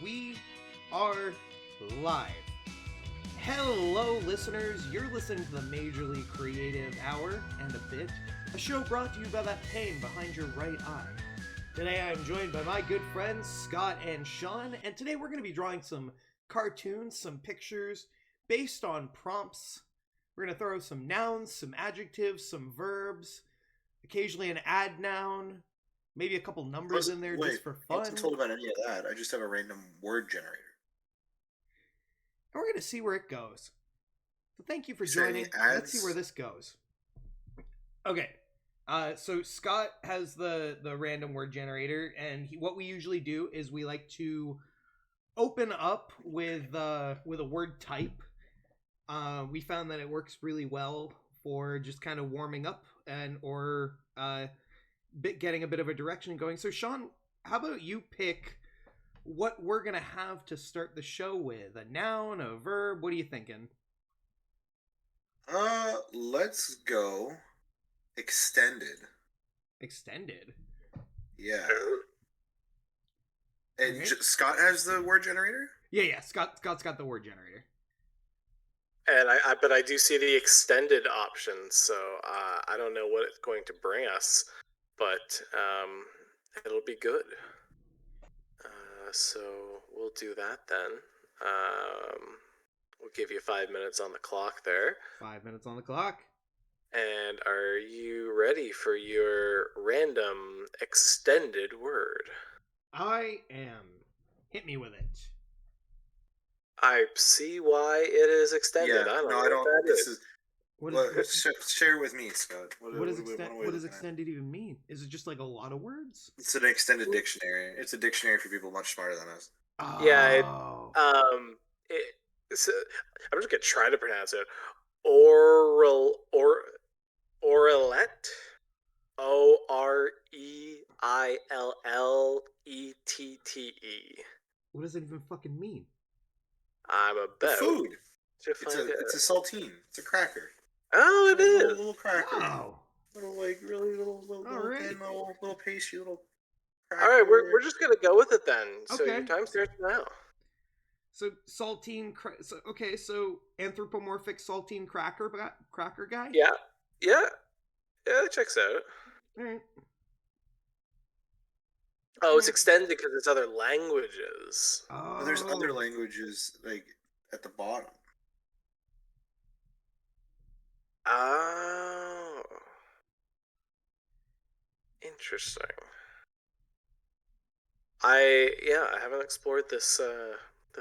we are live. Hello, listeners. You're listening to the Majorly Creative Hour and a Bit, a show brought to you by that pain behind your right eye. Today I'm joined by my good friends Scott and Sean, and today we're going to be drawing some cartoons, some pictures based on prompts. We're going to throw some nouns, some adjectives, some verbs, occasionally an adnoun, maybe a couple numbers in there just for fun. I wasn't told about any of that. I just have a random word generator. And we're going to see where it goes. So thank you for joining. Let's see where this goes. Okay. So Scott has the random word generator, and what we usually do is we like to open up with a word type. We found that it works really well for just kind of warming up or getting a bit of a direction going. So Sean, how about you pick what we're gonna have to start the show with? A noun, a verb? What are you thinking? Let's go extended. Extended? Yeah. And okay. Scott has the word generator? Yeah. Scott's got the word generator. And but I do see the extended option, so I don't know what it's going to bring us, but it'll be good. So we'll do that then. We'll give you 5 minutes on the clock there. 5 minutes on the clock. And are you ready for your random extended word? I am. Hit me with it. I see why it is extended. Yeah, I don't know what that is. Share it with me, Scott. What does extended even mean? Is it just like a lot of words? It's an extended dictionary. It's a dictionary for people much smarter than us. Oh. Yeah. I'm just gonna try to pronounce it. Orelette. OREILLETTE. What does it even fucking mean? I'm a bet. Food. It's a saltine. It's a cracker. Oh, it is. Little cracker. Wow. Little pasty little cracker. All right, we're just gonna go with it then. So okay. Your time starts now. So saltine. So anthropomorphic saltine cracker guy. Yeah. That checks out. All right. Oh, it's extended because it's other languages. Oh. There's other languages like at the bottom. Oh. Interesting. I haven't explored this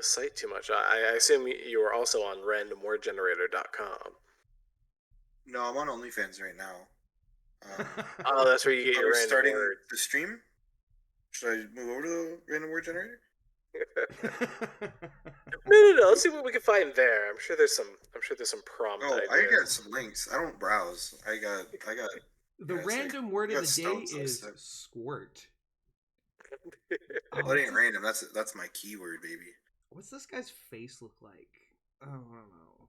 site too much. I assume you are also on randomwordgenerator.com. No, I'm on OnlyFans right now. Oh, that's where you get your random starting words. The stream? Should I move over to the random word generator? No. Let's see what we can find there. I'm sure there's some prompt ideas. I got some links. I don't browse. I got the random word of the day is squirt. That ain't random. That's my keyword, baby. What's this guy's face look like? I don't know.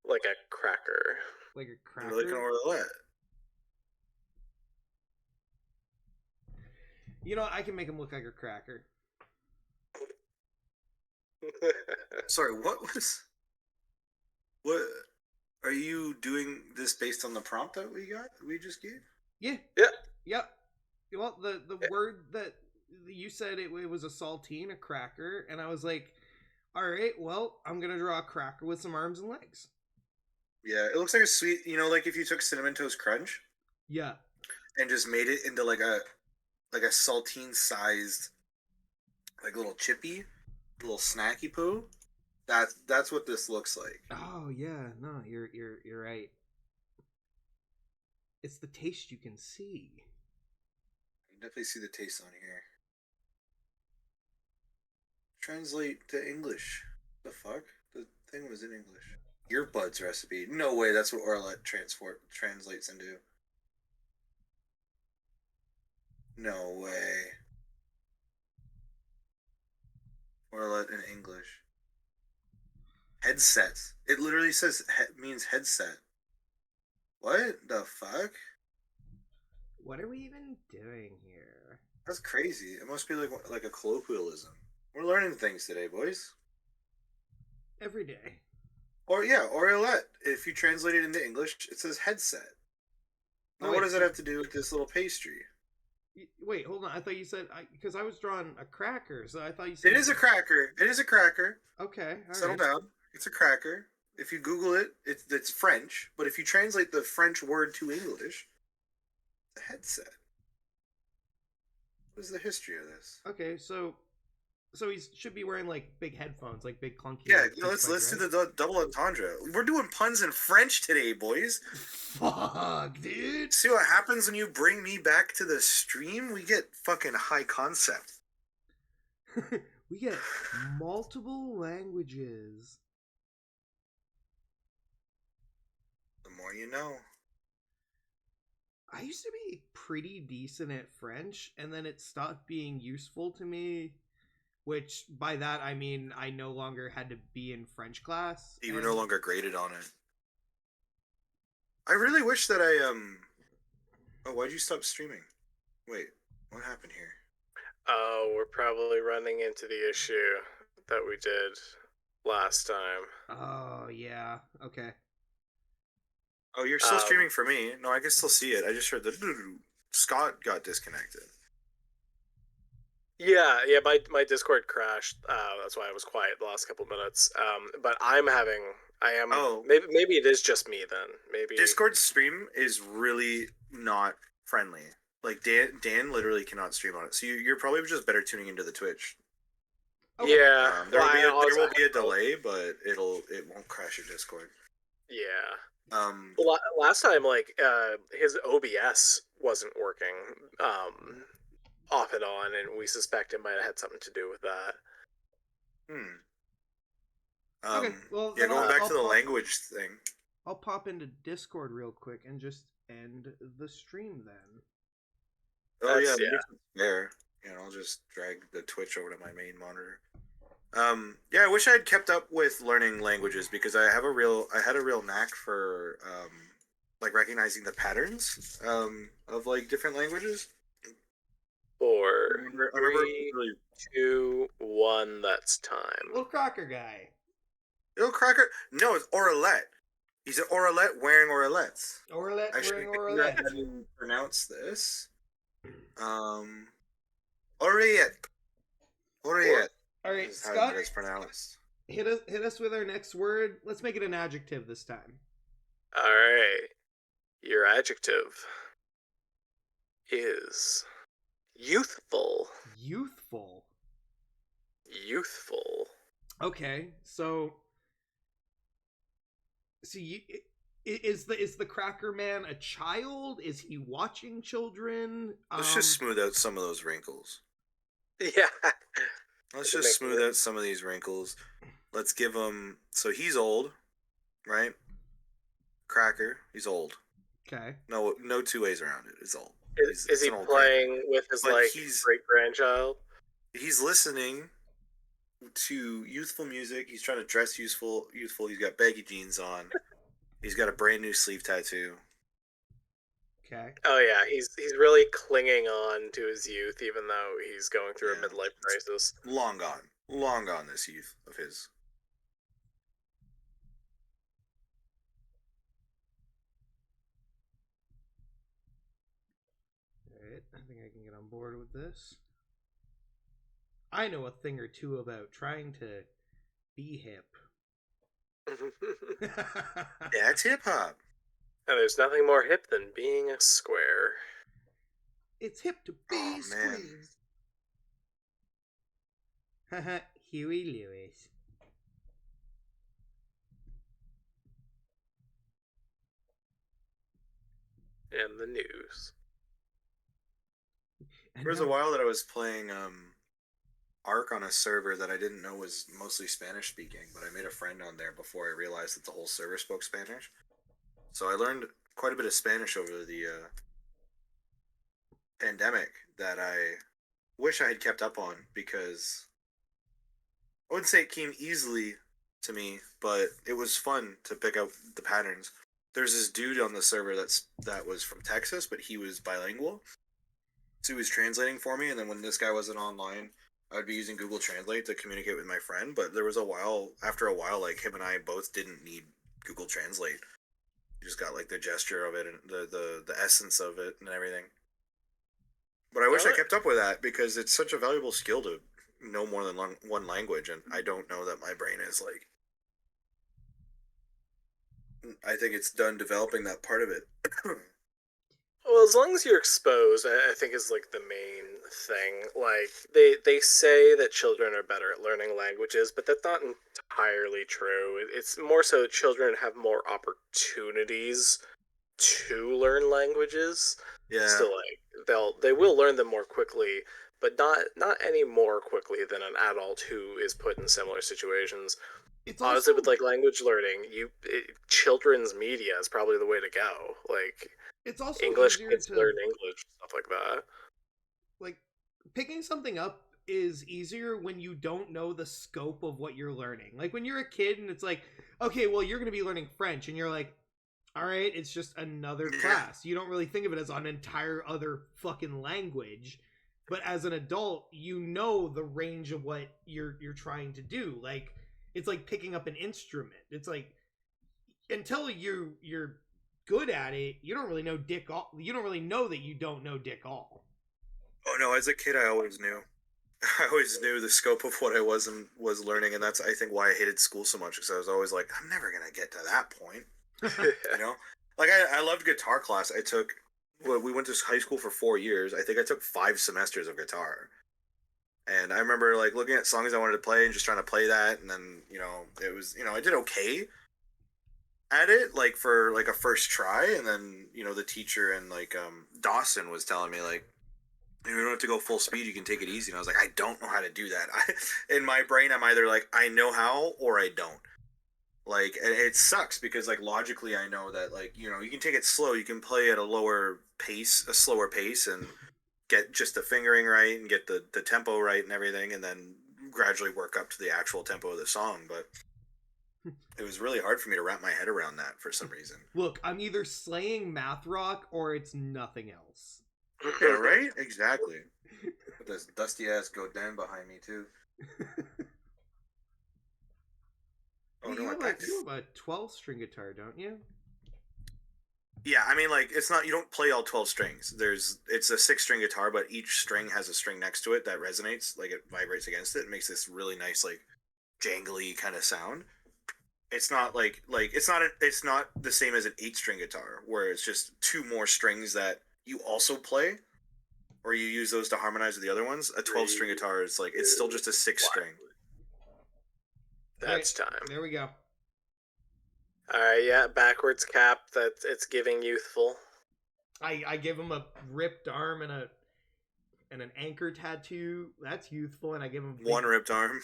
Like a cracker. Like a cracker. Like an Orlette. You know, I can make him look like a cracker. Sorry, what are you doing this based on the prompt that we just gave? Yeah. Well, the word that you said it was a saltine, a cracker, and I was like, all right, well, I'm gonna draw a cracker with some arms and legs. Yeah, it looks like a sweet, like if you took Cinnamon Toast Crunch. Yeah. And just made it into like a saltine sized, like little chippy, little snacky poo. That's what this looks like. Oh yeah, no, you're right. It's the taste you can see. I can definitely see the taste on here. Translate to English. The fuck? The thing was in English. Earbuds recipe. No way. That's what Orlette translates into. No way. Orlette in English. Headset. It literally says means headset. What the fuck? What are we even doing here? That's crazy. It must be like a colloquialism. We're learning things today, boys. Every day. Oreolette. If you translate it into English, it says headset. Now, what does that have to do with this little pastry? Wait, hold on. I thought you said because I was drawing a cracker, so I thought you said it is a cracker. It is a cracker. Okay, settle down. It's a cracker. If you Google it, it's French. But if you translate the French word to English, it's a headset. What is the history of this? Okay, so he should be wearing like big headphones, like big clunky. Yeah, let's do the double entendre. We're doing puns in French today, boys. Fuck, dude. See what happens when you bring me back to the stream? We get fucking high concept. We get multiple languages. The more you know. I used to be pretty decent at French, and then it stopped being useful to me. Which, by that, I mean I no longer had to be in French class. You were no longer graded on it. I really wish that Oh, why'd you stop streaming? Wait, what happened here? Oh, we're probably running into the issue that we did last time. Oh, yeah. Okay. Oh, you're still streaming for me. No, I can still see it. I just heard the Scott got disconnected. Yeah, my Discord crashed. That's why I was quiet the last couple minutes. But maybe it is just me then. Maybe Discord stream is really not friendly. Like Dan literally cannot stream on it. So you're probably just better tuning into the Twitch. Okay. Yeah, there will be a delay, but it won't crash your Discord. Yeah. Well, last time his OBS wasn't working. Off and on, and we suspect it might have had something to do with that. Okay, well, going back to the language thing. I'll pop into Discord real quick and just end the stream then. Oh yeah. There. I'll just drag the Twitch over to my main monitor. I wish I had kept up with learning languages because I had a real knack for recognizing the patterns of like different languages. 4, 3, 2, 1. That's time. Little Crocker guy. Little Crocker? No, it's Oreolette. He's an Oreolette wearing Oreolettes. Oreolette wearing Oreolette. How do you pronounce this? Oreolette. Oreolette. All right, Scott. How it's pronounced. Hit us with our next word. Let's make it an adjective this time. All right. Your adjective is youthful. Youthful. Okay, so is the Cracker Man a child? Is he watching children? Let's just smooth out some of those wrinkles. Yeah. Let's just smooth out some of these wrinkles. Let's give him. So he's old, right? Cracker, he's old. Okay. No two ways around it. He's old. Is he playing with his great grandchild? He's listening to youthful music. He's trying to dress youthful. He's got baggy jeans on. He's got a brand new sleeve tattoo. Okay. Oh yeah, he's really clinging on to his youth, even though he's going through a midlife crisis. Long gone. This youth of his. Alright, I think I can get on board with this. I know a thing or two about trying to be hip. That's hip hop. And there's nothing more hip than being a square. It's hip to be square. Haha, Huey Lewis. And the news. There was a while that I was playing Ark on a server that I didn't know was mostly Spanish speaking, but I made a friend on there before I realized that the whole server spoke Spanish. So I learned quite a bit of Spanish over the pandemic that I wish I had kept up on, because I wouldn't say it came easily to me, but it was fun to pick up the patterns. There's this dude on the server that was from Texas, but he was bilingual. So he was translating for me, and then when this guy wasn't online, I'd be using Google Translate to communicate with my friend, but there was after a while, like him and I both didn't need Google Translate. You just got like the gesture of it and the essence of it and everything. But I wish I kept up with that because it's such a valuable skill to know more than one language, and I don't know that my brain is like. I think it's done developing that part of it. Well, as long as you're exposed, I think is like the main thing. Like they say that children are better at learning languages, but that's not entirely true. It's more so that children have more opportunities to learn languages. Yeah. So like they will learn them more quickly, but not any more quickly than an adult who is put in similar situations. It's honestly also, with like language learning, children's media is probably the way to go. Like it's also English easier kids to learn English, stuff like that. like picking something up is easier when you don't know the scope of what you're learning. Like when you're a kid and it's like, okay, well you're going to be learning French and you're like, all right, it's just another class. You don't really think of it as an entire other fucking language. But as an adult, you know the range of what you're trying to do. Like it's like picking up an instrument. It's like until you're good at it, you don't really know dick all. You don't really know that you don't know dick all. Oh no, as a kid I always knew. I always knew the scope of what I was learning, and that's I think why I hated school so much, because I was always like, I'm never gonna get to that point. You know, like I loved guitar class. We went to high school for 4 years. I think I took 5 semesters of guitar, and I remember like looking at songs I wanted to play and just trying to play that, and then it was I did okay at it like for like a first try, and then the teacher and like Dawson was telling me like you don't have to go full speed. You can take it easy. And I was like, I don't know how to do that. In my brain, I'm either like, I know how or I don't. Like, and it sucks because like logically, I know that like, you can take it slow. You can play at a slower pace and get just the fingering right and get the tempo right and everything. And then gradually work up to the actual tempo of the song. But it was really hard for me to wrap my head around that for some reason. Look, I'm either slaying math rock or it's nothing else. Yeah, right? Exactly. But this dusty ass Godin behind me too. Oh, no, you have a 12-string guitar, don't you? Yeah, I mean, like it's not you don't play all 12 strings. It's a 6-string guitar, but each string has a string next to it that resonates, like it vibrates against it. It makes this really nice, like jangly kind of sound. It's not it's not the same as an 8-string guitar where it's just 2 more strings that you also play, or you use those to harmonize with the other ones. A 12-string guitar is like it's still just a 6-string. That's time. There we go. All right, yeah, backwards cap. It's giving youthful. I give him a ripped arm and an anchor tattoo. That's youthful, and I give him one ripped arm.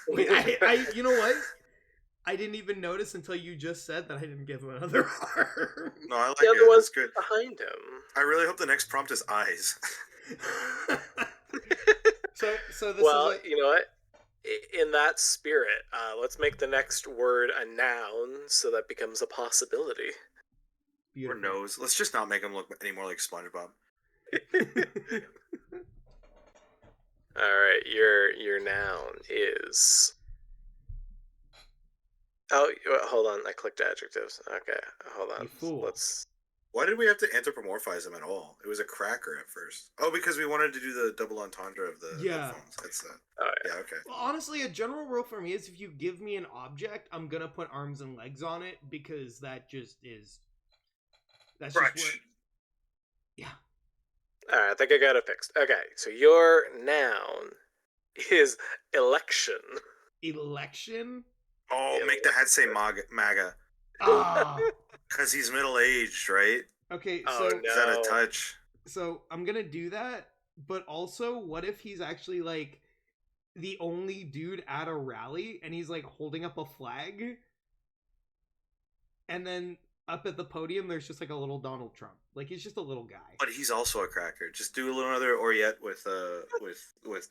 Wait, I you know what? I didn't even notice until you just said that I didn't give him another arm. No, I like the it. other one's good. Behind him. I really hope the next prompt is eyes. so this well, is you know what? In that spirit, let's make the next word a noun so that becomes a possibility. Beautiful. Or nose. Let's just not make him look any more like SpongeBob. All right, your noun is. Oh, hold on. I clicked adjectives. Okay, hold on. You fool. Let's. Why did we have to anthropomorphize him at all? It was a cracker at first. Oh, because we wanted to do the double entendre of the headphones. That's that. Oh, yeah. Okay. Well, honestly, a general rule for me is if you give me an object, I'm gonna put arms and legs on it because that just is. That's just where. Yeah. All right, I think I got it fixed. Okay, so your noun is election. Election? Oh, make the hat say MAGA. Ah. Because he's middle-aged, right? Okay, so... no. Is that a touch? So, I'm gonna do that, but also, what if he's actually, like, the only dude at a rally, and he's, like, holding up a flag? And then, up at the podium, there's just, like, a little Donald Trump. Like, he's just a little guy. But he's also a cracker. Just do a little another Oriette with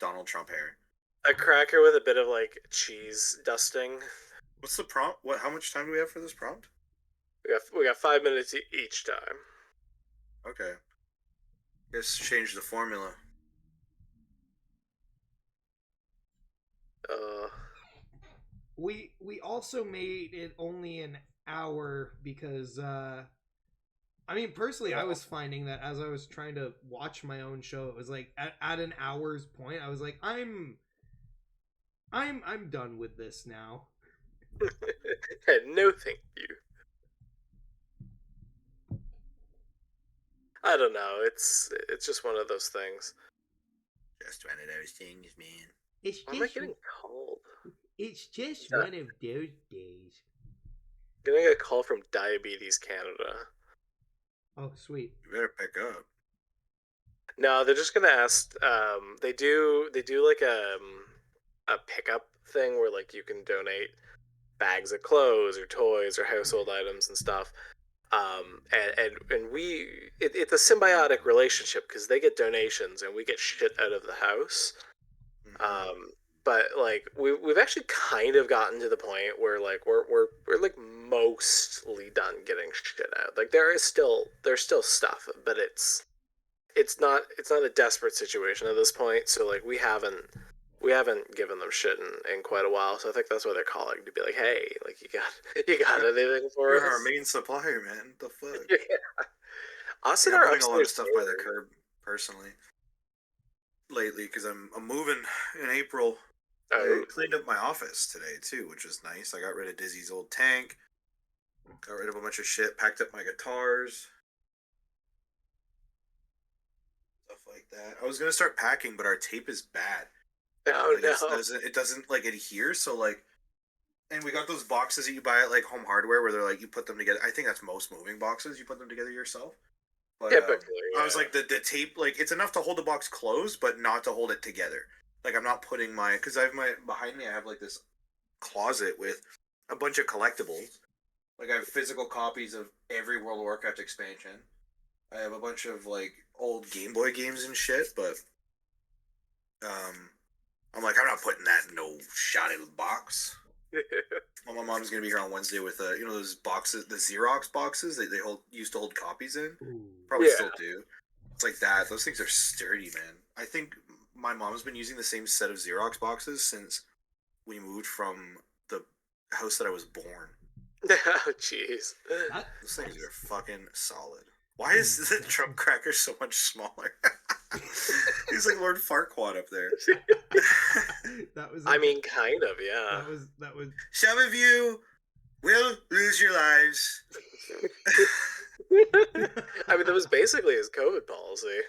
Donald Trump hair. A cracker with a bit of, like, cheese dusting. What's the prompt? How much time do we have for this prompt? We got 5 minutes each time. Okay. Guess change the formula. We also made it only an hour because I mean, personally, I was finding that as I was trying to watch my own show, it was like at an hour's point, I was like, I'm done with this now. No, thank you. I don't know. It's just one of those things. Just one of those things, man. Why am I getting cold? It's just one of those days. Getting a call from Diabetes Canada. Oh, sweet. You better pick up. No, they're just gonna ask. They do like a pickup thing where like you can donate bags of clothes or toys or household items and stuff. And it's a symbiotic relationship because they get donations and we get shit out of the house. But like we've actually kind of gotten to the point where like we're like mostly done getting shit out. Like there's still stuff, but it's not a desperate situation at this point. So like we haven't given them shit in quite a while. So I think that's why they're calling to be like, hey, like you got anything for us? You're our main supplier, man. The fuck. Yeah. Us and I'm our putting a lot of stuff by the curb personally lately because I'm moving in April. I cleaned up my office today too, which is nice. I got rid of Dizzy's old tank, got rid of a bunch of shit, packed up my guitars, stuff like that. I was gonna start packing, but our tape is bad. Oh like, no! It doesn't like adhere. So like, and we got those boxes that you buy at like Home Hardware where they're like you put them together. I think that's most moving boxes. You put them together yourself. But I was like the tape, like it's enough to hold the box closed, but not to hold it together. Like I'm not putting because I have behind me I have like this closet with a bunch of collectibles. Like I have physical copies of every World of Warcraft expansion. I have a bunch of like old Game Boy games and shit, but I'm like I'm not putting that in no shoddy box. Well, my mom's gonna be here on Wednesday with those boxes, the Xerox boxes they used to hold copies in. Probably still do. It's like that. Those things are sturdy, man. I think my mom's been using the same set of Xerox boxes since we moved from the house that I was born. Oh, jeez. Those things are fucking solid. Why is the Trump cracker so much smaller? He's like Lord Farquaad up there. I mean, kind of, yeah. That was. Some of you will lose your lives. I mean, that was basically his COVID policy.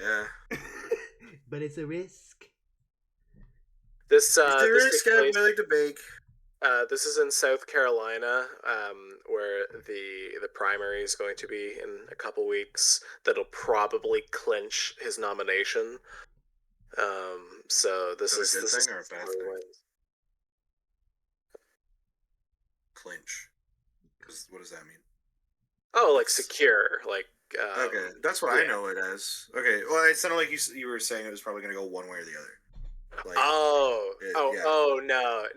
Yeah. But it's a risk. It's a risk I'm willing to make. This is in South Carolina, where the primary is going to be in a couple weeks. That'll probably clinch his nomination. So this is a good thing or a bad thing? Clinch. What does that mean? Oh, like secure, like. Okay, that's what I know it as. Okay, well, it sounded like you were saying it was probably going to go one way or the other. Like,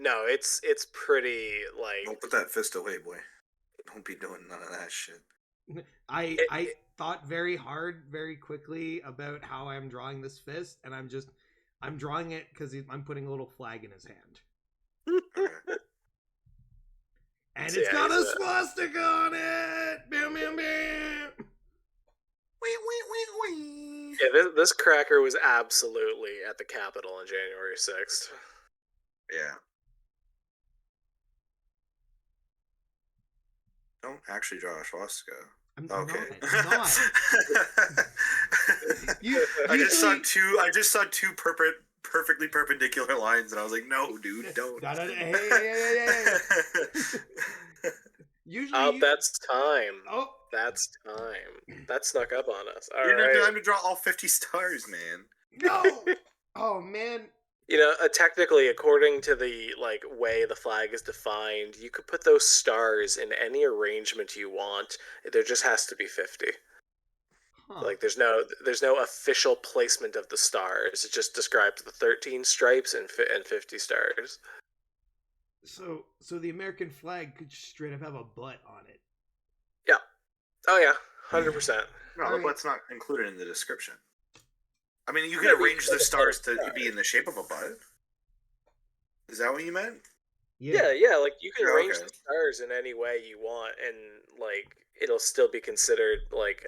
no, it's pretty like. Don't put that fist away, boy. Don't be doing none of that shit. I thought very hard, very quickly about how I'm drawing this fist, and I'm drawing it because I'm putting a little flag in his hand. Okay. And so it's got a swastika on it. Bam, bam, bam. Yeah, this cracker was absolutely at the Capitol on January 6th. Yeah. Don't actually draw a swastika. I'm okay. Not. I just saw two perfectly perpendicular lines, and I was like, "No, dude, don't." Hey. Usually, that's time. Oh, that's time. That snuck up on us. You didn't have time to draw all 50 stars, man. No. Oh man. You know, technically, according to the way the flag is defined, you could put those stars in any arrangement you want. There just has to be 50. Huh. Like there's no official placement of the stars. It just describes the 13 stripes and 50 stars. So the American flag could straight up have a butt on it. Yeah. Oh yeah, 100%. No, the butt's not included in the description. I mean, you can arrange the stars to be in the shape of a butt. Is that what you meant? Yeah. Like you can arrange the stars in any way you want, and like it'll still be considered like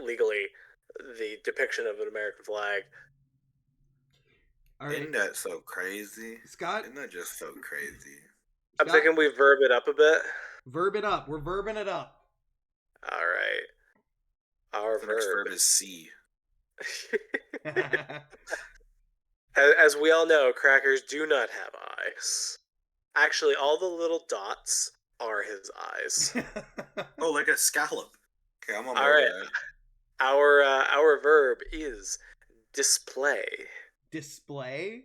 legally the depiction of an American flag. Right. Isn't that so crazy? Scott? Isn't that just so crazy? I'm thinking we verb it up a bit. Verb it up. We're verbing it up. All right. Our next verb is C. As we all know, crackers do not have eyes. Actually, all the little dots are his eyes. Oh, like a scallop. Okay, I'm on all right. Our verb is display. Display?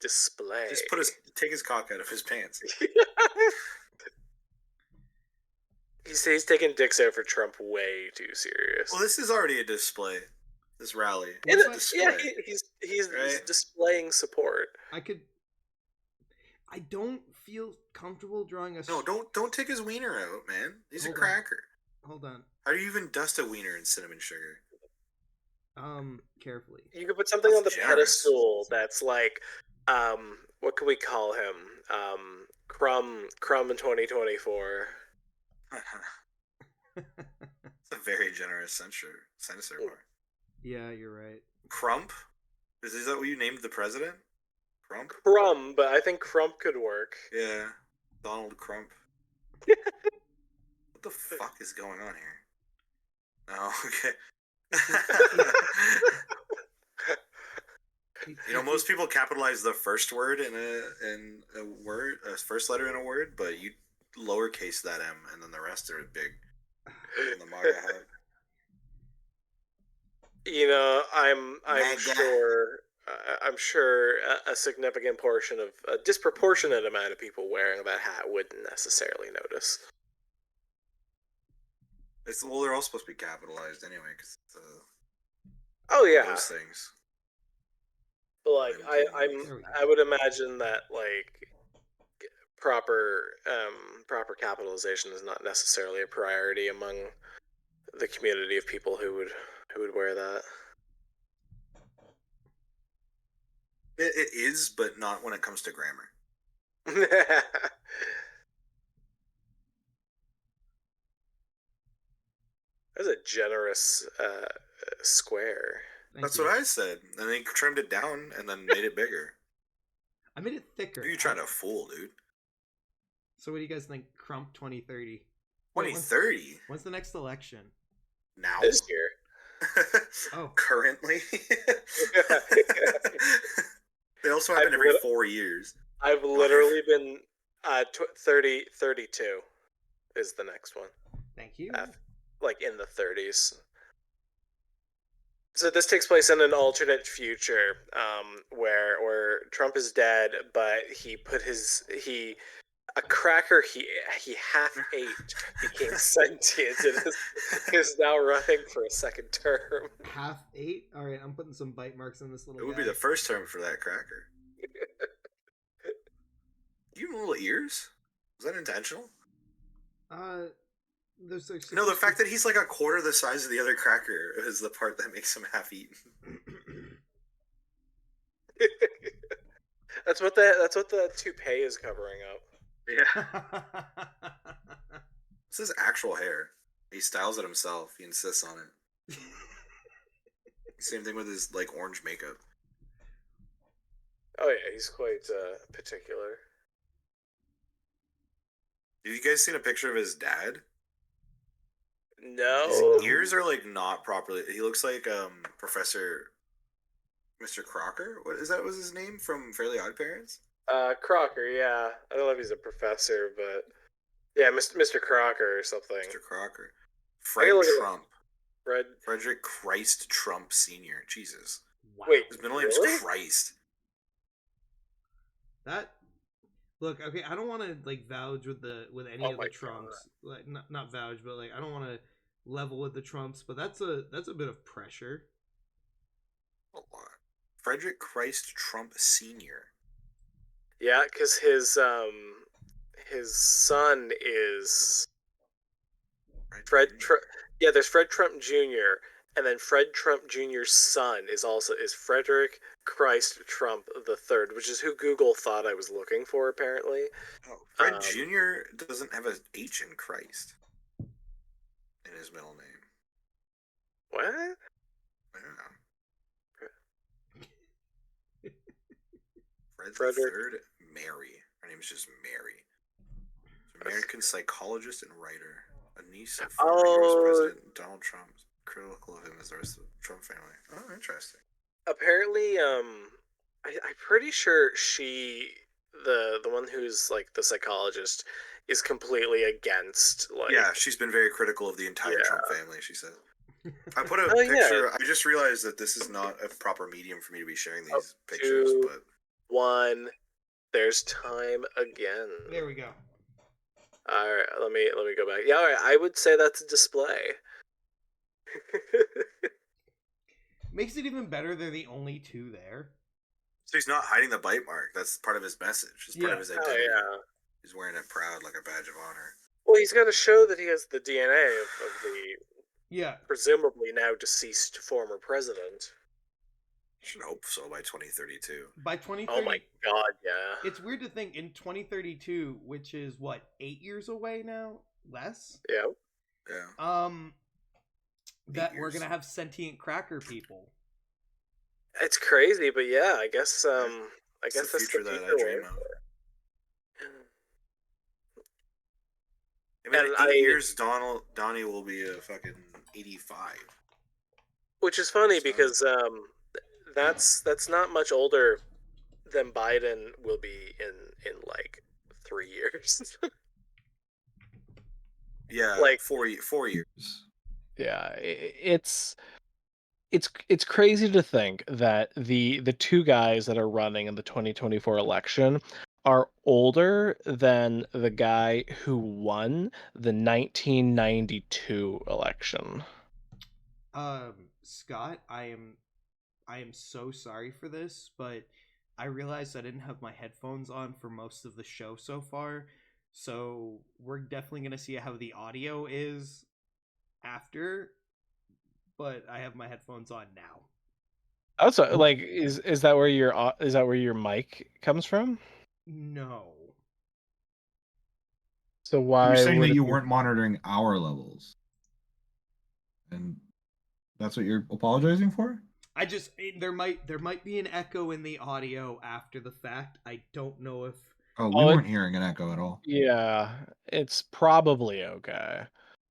Display. Just take his cock out of his pants. He's taking dicks out for Trump way too serious. Well, this is already a display. This rally. Yeah, he's right? displaying support. I don't feel comfortable drawing a. No, don't take his wiener out, man. He's a cracker. Hold on. How do you even dust a wiener in cinnamon sugar? Carefully. You could put something on the pedestal that's like, what can we call him? Crumb in 2024. It's a very generous censor bar. Yeah, you're right. Crump? Is that what you named the president? Crump? Crumb, but I think Crump could work. Yeah. Donald Crump. What the fuck is going on here? Oh, okay. You know, most people capitalize the first word in a word, first letter in a word, but you lowercase that M, and then the rest are big. In the MAGA hat. You know, I'm sure a significant portion of a disproportionate amount of people wearing that hat wouldn't necessarily notice. Well, they're all supposed to be capitalized anyway, because those things. But like, I would imagine that like proper capitalization is not necessarily a priority among the community of people who would wear that. It is, but not when it comes to grammar. That's a generous square. That's what I said. And they trimmed it down and then made it bigger. I made it thicker. Who are you trying to fool, dude? So what do you guys think? Crump 2030. 2030? When's the next election? Now? This year. Oh. Currently? They also happen every 4 years. I've literally been 32 is the next one. Thank you. Like in the 30s. So this takes place in an alternate future, where Trump is dead, but a cracker he half ate became sentient and is now running for a second term. Half ate? All right, I'm putting some bite marks on this little. It would be the first term for that cracker. You have little ears? Was that intentional? There's like no, the fact that he's like a quarter the size of the other cracker is the part that makes him half eaten. That's what the toupee is covering up. Yeah. This is actual hair. He styles it himself. He insists on it. Same thing with his like orange makeup. Oh yeah, he's quite particular. Have you guys seen a picture of his dad? No. His ears are like not properly. He looks like Professor Mr. Crocker. What is that? Was his name from Fairly Odd Parents? Crocker. Yeah, I don't know if he's a professor, but yeah, Mr. Crocker or something. Mr. Crocker. Trump. Frederick Christ Trump Sr. Jesus. Wow. Wait, his middle name's really? Christ. Look, okay, I don't want to like vouch with any of the Trumps. God. Like not vouch, but like I don't want to level with the Trumps, but that's a bit of pressure. Frederick Christ Trump Sr. Yeah, because his son is Fred. Yeah, there's Fred Trump Jr. And then Fred Trump Jr.'s son is Frederick Christ Trump III, which is who Google thought I was looking for, apparently. Oh, Fred Jr. doesn't have an H in Christ in his middle name. What? I don't know. Frederick III, Mary. Her name is just Mary. American psychologist and writer. A niece of former U.S. President Donald Trump. Critical of him as the rest of the Trump family. Oh, interesting. Apparently, I'm pretty sure the one who's like the psychologist, is completely against like. Yeah, she's been very critical of the entire Trump family. She said. I put a picture. Yeah. I just realized that this is not a proper medium for me to be sharing these pictures. 2, but 1, there's time again. There we go. All right, let me go back. Yeah, all right, I would say that's a display. Makes it even better they're the only two there. So he's not hiding the bite mark. That's part of his message. It's part of his identity. Yeah. He's wearing it proud like a badge of honor. Well, he's got to show that he has the DNA of the presumably now deceased former president. Should hope so by 2032. By 2030. Oh my god, yeah. It's weird to think in 2032, which is what, 8 years away now? Less? Yeah. Yeah. That we're gonna have sentient cracker people. It's crazy, but yeah, I guess that's the future that I dream of. I mean, in 8 years, Donnie will be a fucking 85. Which is funny because that's not much older than Biden will be in like 3 years. Yeah, like 4 years. Yeah, it's crazy to think that the two guys that are running in the 2024 election are older than the guy who won the 1992 election. Scott, I am so sorry for this, but I realized I didn't have my headphones on for most of the show so far, so we're definitely gonna see how the audio is after, but I have my headphones on now. Also, like, is that where your mic comes from? No. So why you're saying that you weren't monitoring our levels, and that's what you're apologizing for? There might be an echo in the audio after the fact. I don't know if. Oh, we weren't hearing an echo at all. Yeah, it's probably okay.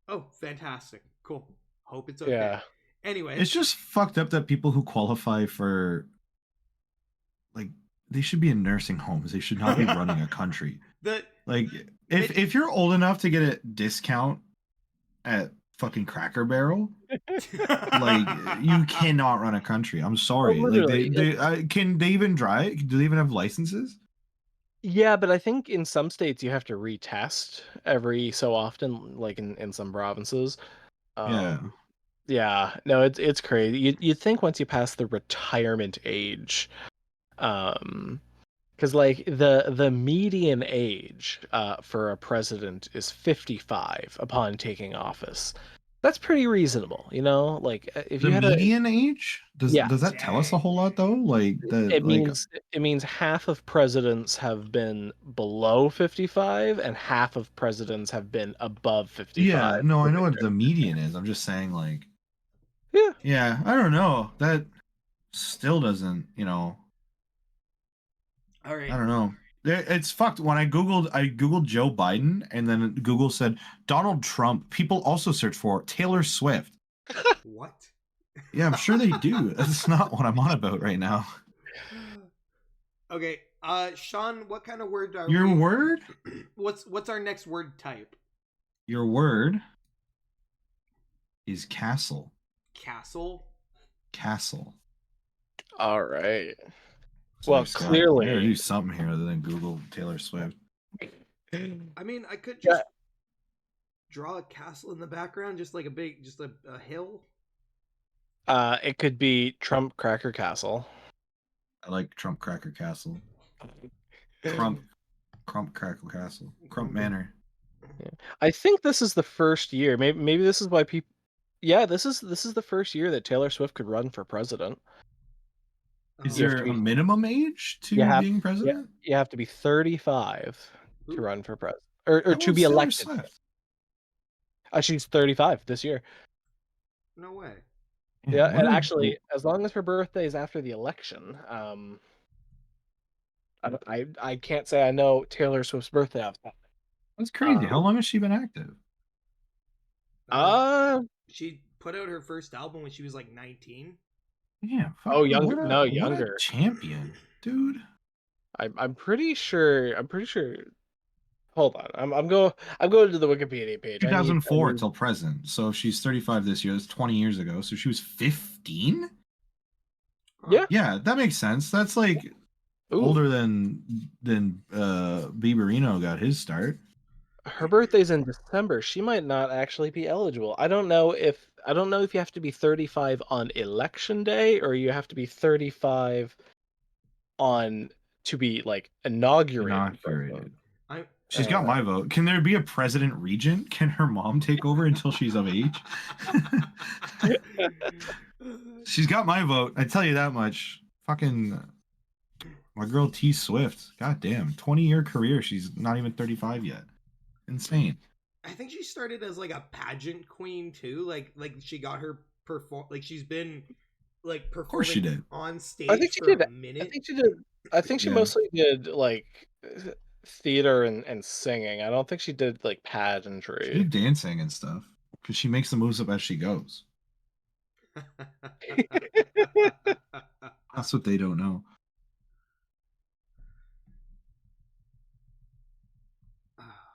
Oh, fantastic! Cool. Hope it's okay. Yeah. Anyway, it's just fucked up that people who qualify for, like, they should be in nursing homes. They should not be running a country. If you're old enough to get a discount at fucking Cracker Barrel, like, you cannot run a country. I'm sorry. Like, can they even drive? Do they even have licenses? Yeah, but I think in some states you have to retest every so often, like in some provinces. Yeah, no, it's crazy. You'd think once you pass the retirement age, because like the median age for a president is 55 upon taking office. That's pretty reasonable, you know. Like if the you had median age, does that tell us a whole lot though? Like it means half of presidents have been below 55 and half of presidents have been above 55. Yeah, no, I know what the median is. I'm just saying, like, yeah, I don't know. That still doesn't, you know. All right. I don't know. It's fucked. When I googled Joe Biden, and then Google said Donald Trump. People also search for Taylor Swift. What? Yeah, I'm sure they do. That's not what I'm on about right now. Okay, Sean, what kind of word are your word? What's our next word type? Your word is castle. Castle. All right. Sorry, well, Scott, clearly, I gotta do something here other than Google Taylor Swift. I mean, I could just draw a castle in the background, just like a hill. It could be Trump Cracker Castle. I like Trump Cracker Castle. Crump Cracker Castle. Crump Manor. Yeah. I think this is the first year. Maybe this is why Yeah, this is the first year that Taylor Swift could run for president. Is there a minimum age to being president? You have to be 35 to run for president, or to be elected. She's 35 this year. No way. Yeah, and actually, as long as her birthday is after the election, I can't say I know Taylor Swift's birthday off the top. That's crazy. How long has she been active? She put out her first album when she was like 19. Yeah. Younger. No, younger. What a champion, dude. I'm pretty sure. Hold on. I'm going to the Wikipedia page. 2004 till present. So if she's 35 this year, that's 20 years ago. So she was 15? Yeah. Yeah, that makes sense. That's like older than Bieberino got his start. Her birthday's in December. She might not actually be eligible. I don't know if you have to be 35 on election day or you have to be 35 to be like inaugurated. She's got my vote. Can there be a president regent? Can her mom take over until she's of age? She's got my vote. I tell you that much. Fucking my girl T Swift. God damn. 20-year career. She's not even 35 yet. Insane. I think she started as like a pageant queen too. Like she got her she's been like performing, of course she did, on stage. I think she did a minute. I think she did. I think she mostly did like theater and singing. I don't think she did like pageantry. She did dancing and stuff because she makes the moves up as she goes. That's what they don't know.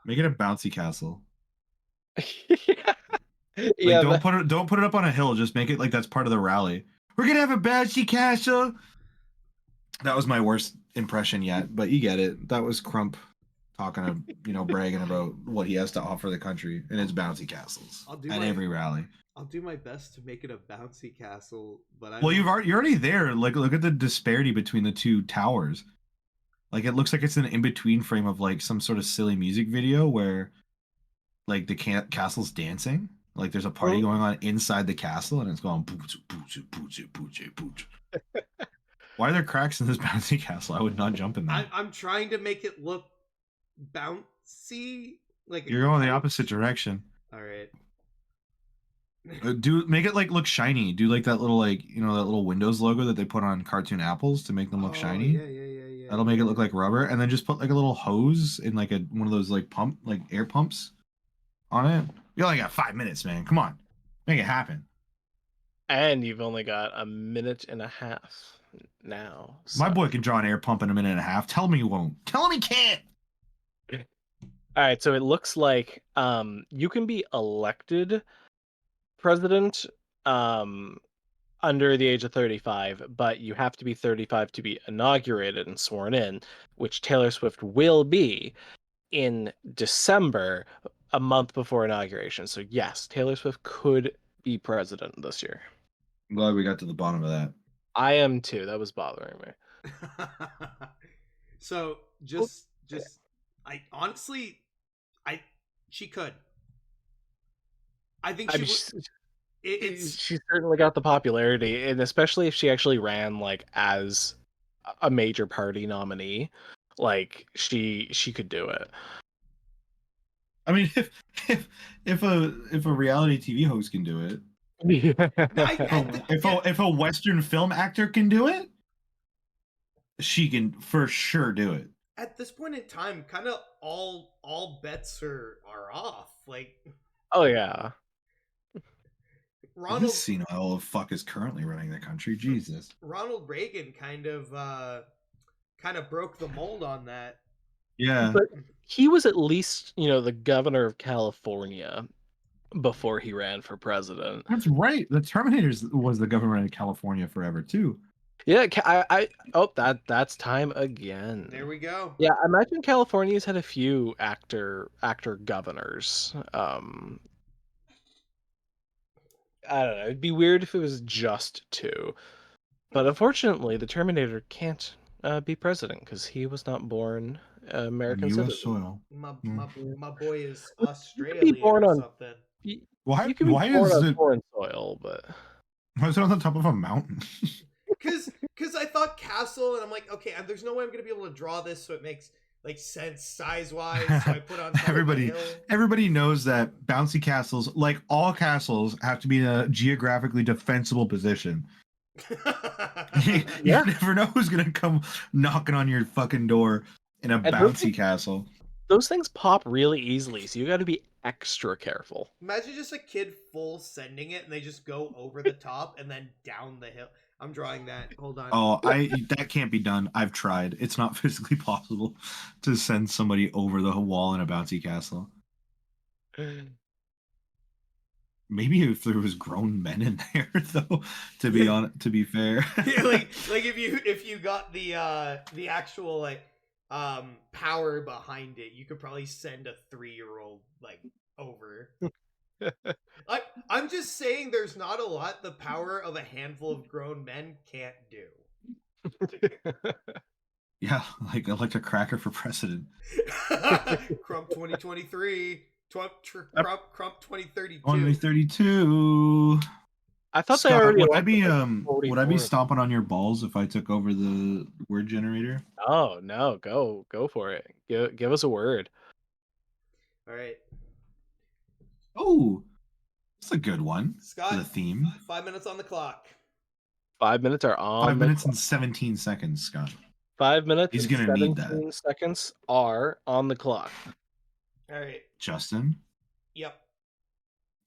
Make it a bouncy castle. Yeah. Don't put it up on a hill. Just make it like that's part of the rally. We're gonna have a bouncy castle. That was my worst impression yet, but you get it. That was Crump talking, bragging about what he has to offer the country and its bouncy castles every rally. I'll do my best to make it a bouncy castle, but you're already there. Like, look at the disparity between the two towers. Like, it looks like it's an in-between frame of like some sort of silly music video where, like, the castle's dancing. Like, there's a party going on inside the castle, and it's going pooch, pooch, pooch, pooch, pooch. Why are there cracks in this bouncy castle? I would not jump in that. I'm trying to make it look bouncy. Like you're going the opposite direction. All right. Make it like look shiny. Do like that little that little Windows logo that they put on cartoon apples to make them look shiny. Yeah. That'll make it look like rubber, and then just put like a little hose in like one of those like air pumps on it. You only got 5 minutes, man. Come on, make it happen. And you've only got a minute and a half now. So. My boy can draw an air pump in a minute and a half. Tell him he won't. Tell him he can't. All right, so it looks like you can be elected president under the age of 35, but you have to be 35 to be inaugurated and sworn in, which Taylor Swift will be in December, a month before inauguration. So yes, Taylor Swift could be president this year. I'm glad we got to the bottom of that. I am too. That was bothering me. So she could. I think she certainly got the popularity, and especially if she actually ran like as a major party nominee, like she could do it. I mean, if a reality TV host can do it, if a Western film actor can do it, she can for sure do it. At this point in time, kind of all bets are off. Like, oh yeah. This senile fuck is currently running the country. Jesus. Ronald Reagan kind of broke the mold on that. Yeah. But he was at least, the governor of California before he ran for president. That's right. The Terminators was the governor of California forever too. Yeah, that's time again. There we go. Yeah, I imagine California's had a few actor governors. I don't know. It'd be weird if it was just 2. But unfortunately, the Terminator can't be president because he was not born American US citizen. soil. My boy is Australian or something. Why? can be Why born is on it? foreign soil, but Why is it on the top of a mountain? Because I thought castle, and I'm like, okay, there's no way I'm gonna be able to draw this so it makes like sense size wise. So I put on top everybody, of the hill. everybody knows that bouncy castles, like all castles, have to be in a geographically defensible position. You never know who's gonna come knocking on your fucking door in a bouncy castle. Those things pop really easily, so you got to be extra careful. Imagine just a kid full sending it, and they just go over the top and then down the hill. I'm drawing that. Hold on. Oh, that can't be done. I've tried. It's not physically possible to send somebody over the wall in a bouncy castle. Maybe if there was grown men in there, though. To be fair, like if you got the actual like power behind it, you could probably send a 3-year-old like over. I'm just saying, there's not a lot the power of a handful of grown men can't do. Yeah, like electric cracker for president. Crump 2023. Crump 2032. 2032. I thought Scott, they already. Would I be stomping on your balls if I took over the word generator? Oh no, go for it. Give us a word. All right. Oh, it's a good one. Scott, the theme. 5 minutes on the clock. 5 minutes are on. 5 minutes and 17 seconds, Scott. 5 minutes. He's gonna need that. 17 seconds are on the clock. All right, Justin. Yep.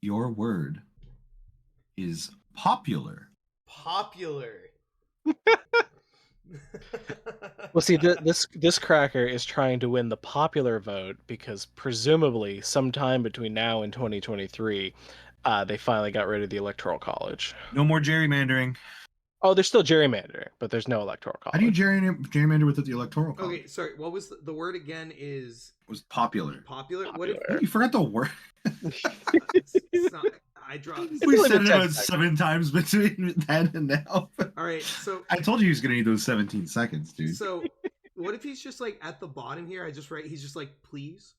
Your word is popular. Popular. Well, see, this cracker is trying to win the popular vote because presumably sometime between now and 2023, they finally got rid of the Electoral College. No more gerrymandering. Oh, there's still gerrymandering, but there's no Electoral College. How do you gerrymander without the Electoral College? Okay, sorry. What was the word again? Was popular. Popular. Popular. What if you forgot the word? it's not, I dropped. We said it about 7 times between then and now. All right, so I told you he was gonna need those 17 seconds, dude. So, what if he's just like at the bottom here? He's just like, please,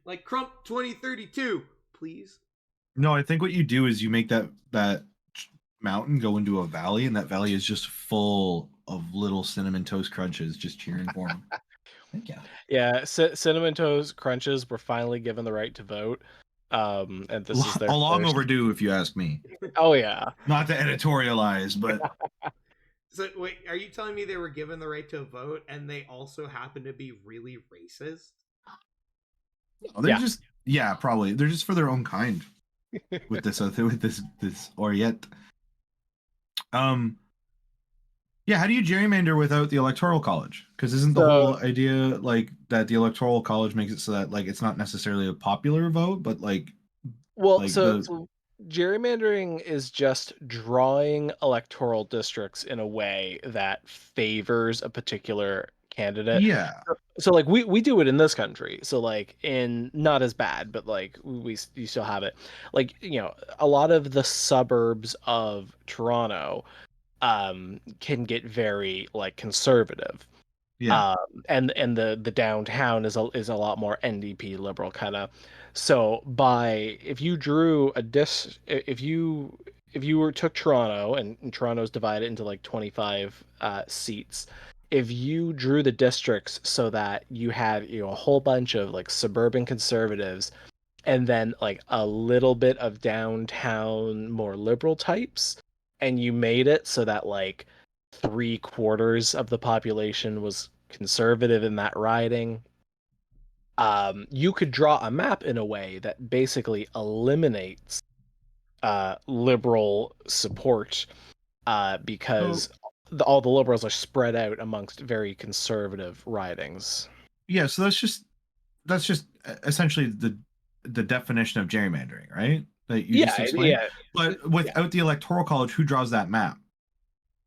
like Crump 2032, please. No, I think what you do is you make that mountain go into a valley, and that valley is just full of little cinnamon toast crunches just cheering for him. Yeah, cinnamon toast crunches were finally given the right to vote. And this is their long first... overdue, if you ask me. Oh yeah. Not to editorialize, but So wait, are you telling me they were given the right to vote and they also happen to be really racist? They're just probably they're just for their own kind with this Orient. Yeah, how do you gerrymander without the Electoral College? Because isn't the whole idea like that the Electoral College makes it so that like it's not necessarily a popular vote, but like so gerrymandering is just drawing electoral districts in a way that favors a particular candidate. Yeah. So like we do it in this country. So like in not as bad, but like you still have it. Like, you know, a lot of the suburbs of Toronto can get very like conservative. Yeah. And the downtown is a lot more NDP liberal kind of. So if you drew if you took Toronto and Toronto's divided into like 25 seats, if you drew the districts so that you had, you know, a whole bunch of like suburban conservatives and then like a little bit of downtown more liberal types, and you made it so that like 3/4 of the population was conservative in that riding, you could draw a map in a way that basically eliminates liberal support because all the liberals are spread out amongst very conservative ridings. Yeah, so that's just essentially the definition of gerrymandering, right? That you just explained. Yeah. But without the Electoral College, who draws that map?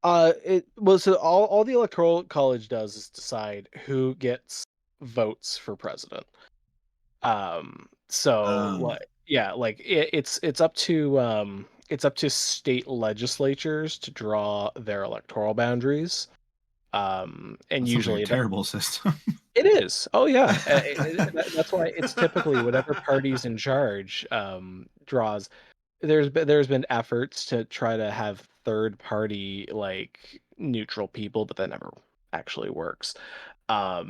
So all the Electoral College does is decide who gets votes for president. It's up to state legislatures to draw their electoral boundaries. And that usually like a terrible system. It is. Oh yeah. That's why it's typically whatever party's in charge draws. There's been efforts to try to have third party like neutral people, but that never actually works. But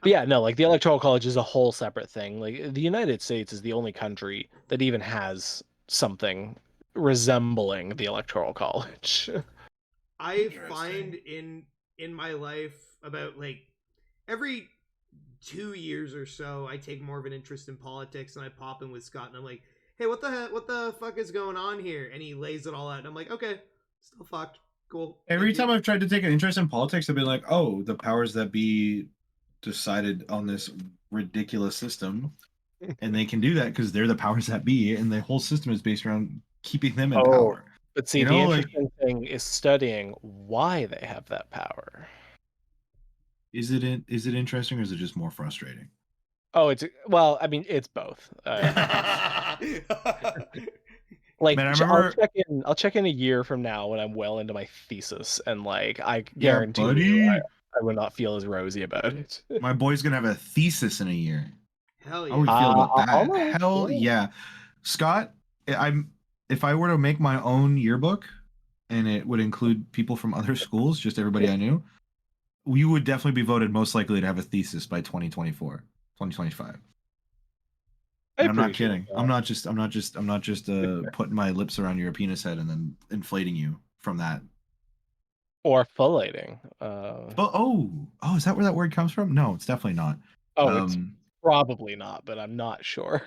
yeah, no, like the Electoral College is a whole separate thing. Like the United States is the only country that even has something resembling the Electoral College. I find in my life about like every 2 years or so, I take more of an interest in politics, and I pop in with Scott, and I'm like, "Hey, what the fuck is going on here?" And he lays it all out, and I'm like, "Okay, still fucked, cool." Every time I've tried to take an interest in politics, I've been like, "Oh, the powers that be decided on this ridiculous system, and they can do that because they're the powers that be, and the whole system is based around keeping them in power." But see, the interesting thing is studying why they have that power. Is it interesting, or is it just more frustrating? Oh, I mean, it's both. Like, man, I remember, I'll check in a year from now when I'm well into my thesis, and like I guarantee you, I will not feel as rosy about it. My boy's gonna have a thesis in a year. Hell yeah! How would you feel about that? Hell yeah, Scott. If I were to make my own yearbook, and it would include people from other schools, just everybody I knew, you would definitely be voted most likely to have a thesis by 2024, 2025. I'm not kidding. I'm not just putting my lips around your penis head and then inflating you from that. Or filleting. Is that where that word comes from? No, it's definitely not. It's probably not, but I'm not sure.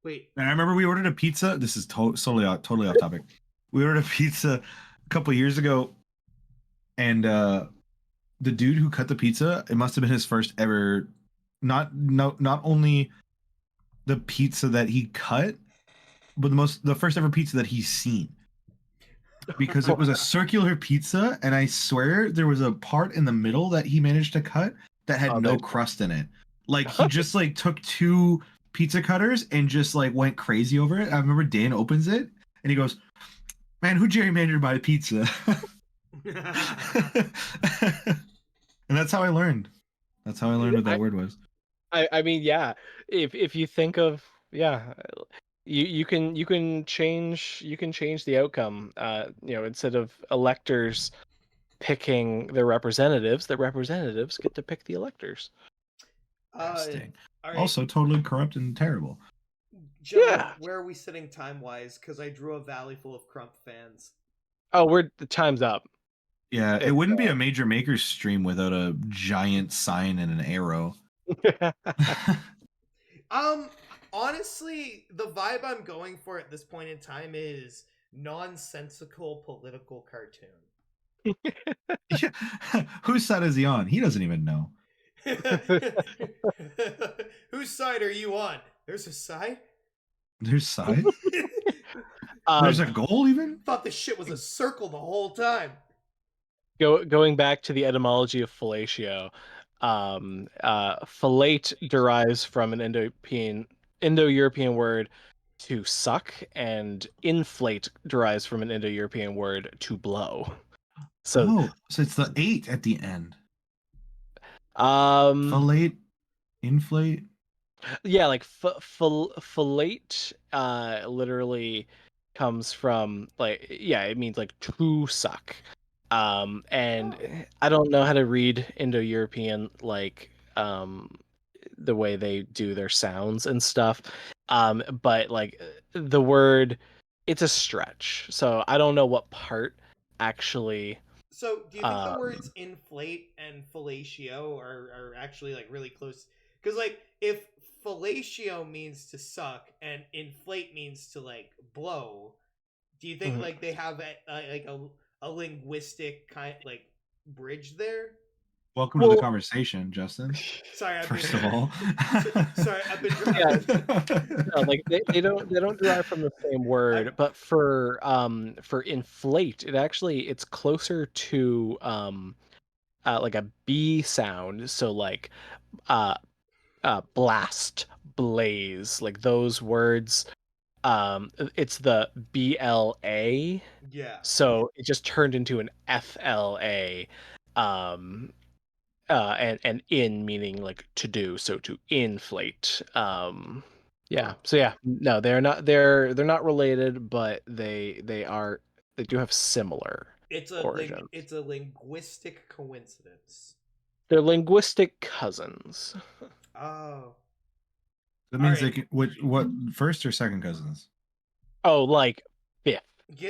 Wait. And I remember we ordered a pizza. This is totally off topic. We ordered a pizza a couple years ago, and the dude who cut the pizza, it must have been his first ever. Not only the pizza that he cut, but the first ever pizza that he's seen. Because it was a circular pizza, and I swear there was a part in the middle that he managed to cut that had no crust in it. Like he just like took two pizza cutters and just like went crazy over it. I remember Dan opens it and he goes, "Man, who gerrymandered my pizza?" And that's how I learned. That's how I learned what that word was. I mean, yeah. If you think of you can change the outcome. Instead of electors picking their representatives, the representatives get to pick the electors. Right. Also, totally corrupt and terrible. Gentlemen, where are we sitting time wise? Because I drew a valley full of Crump fans. Oh, the time's up. Yeah, it wouldn't be a Major Makers stream without a giant sign and an arrow. Honestly, the vibe I'm going for at this point in time is nonsensical political cartoon. Yeah. Whose side is he on? He doesn't even know. Whose side are you on? There's a side? There's side? There's a goal even? Thought this shit was a circle the whole time. Going back to the etymology of fellatio, fellate derives from an Indo-European word to suck, and inflate derives from an Indo-European word to blow. So it's the 8 at the end. Fellate, inflate. Yeah, like fellate literally comes from it means like to suck. And I don't know how to read Indo-European the way they do their sounds and stuff. But like the word, it's a stretch. So I don't know what part actually. So do you think the words inflate and fellatio are actually like really close? Because like if fellatio means to suck and inflate means to like blow, do you think like they have a linguistic kind like bridge there? Welcome to the conversation, Justin. Sorry, first of all. Sorry, I've been. No, like they don't derive from the same word, but for inflate, it's closer to like a B sound. So like blast, blaze, like those words. It's the BLA. Yeah. So it just turned into an FLA. And in meaning like to do, so to inflate. Yeah. So yeah, no, they're not related, but they do have similar origins. It's a linguistic coincidence. They're linguistic cousins. Oh. That means they can, what first or second cousins? Oh, like fifth,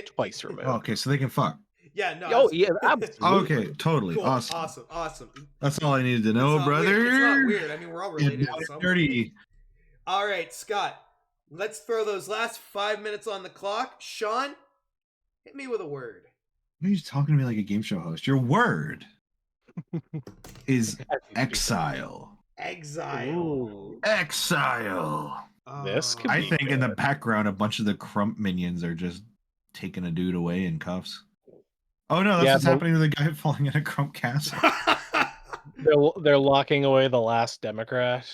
twice removed. Oh, okay, so they can fuck. Yeah, no. Oh, yeah, absolutely. Okay, totally. Cool. Awesome. That's all I needed to know, brother. It's not weird. I mean, we're all related to something. Dirty. All right, Scott. Let's throw those last 5 minutes on the clock. Sean, hit me with a word. Why are you talking to me like a game show host? Your word is exile. Exile. Ooh. Exile. This could I be think good. in the background, a bunch of the Crump minions are just taking a dude away in cuffs. Oh no, that's what's happening to the guy falling in a Crump castle. They're locking away the last Democrat.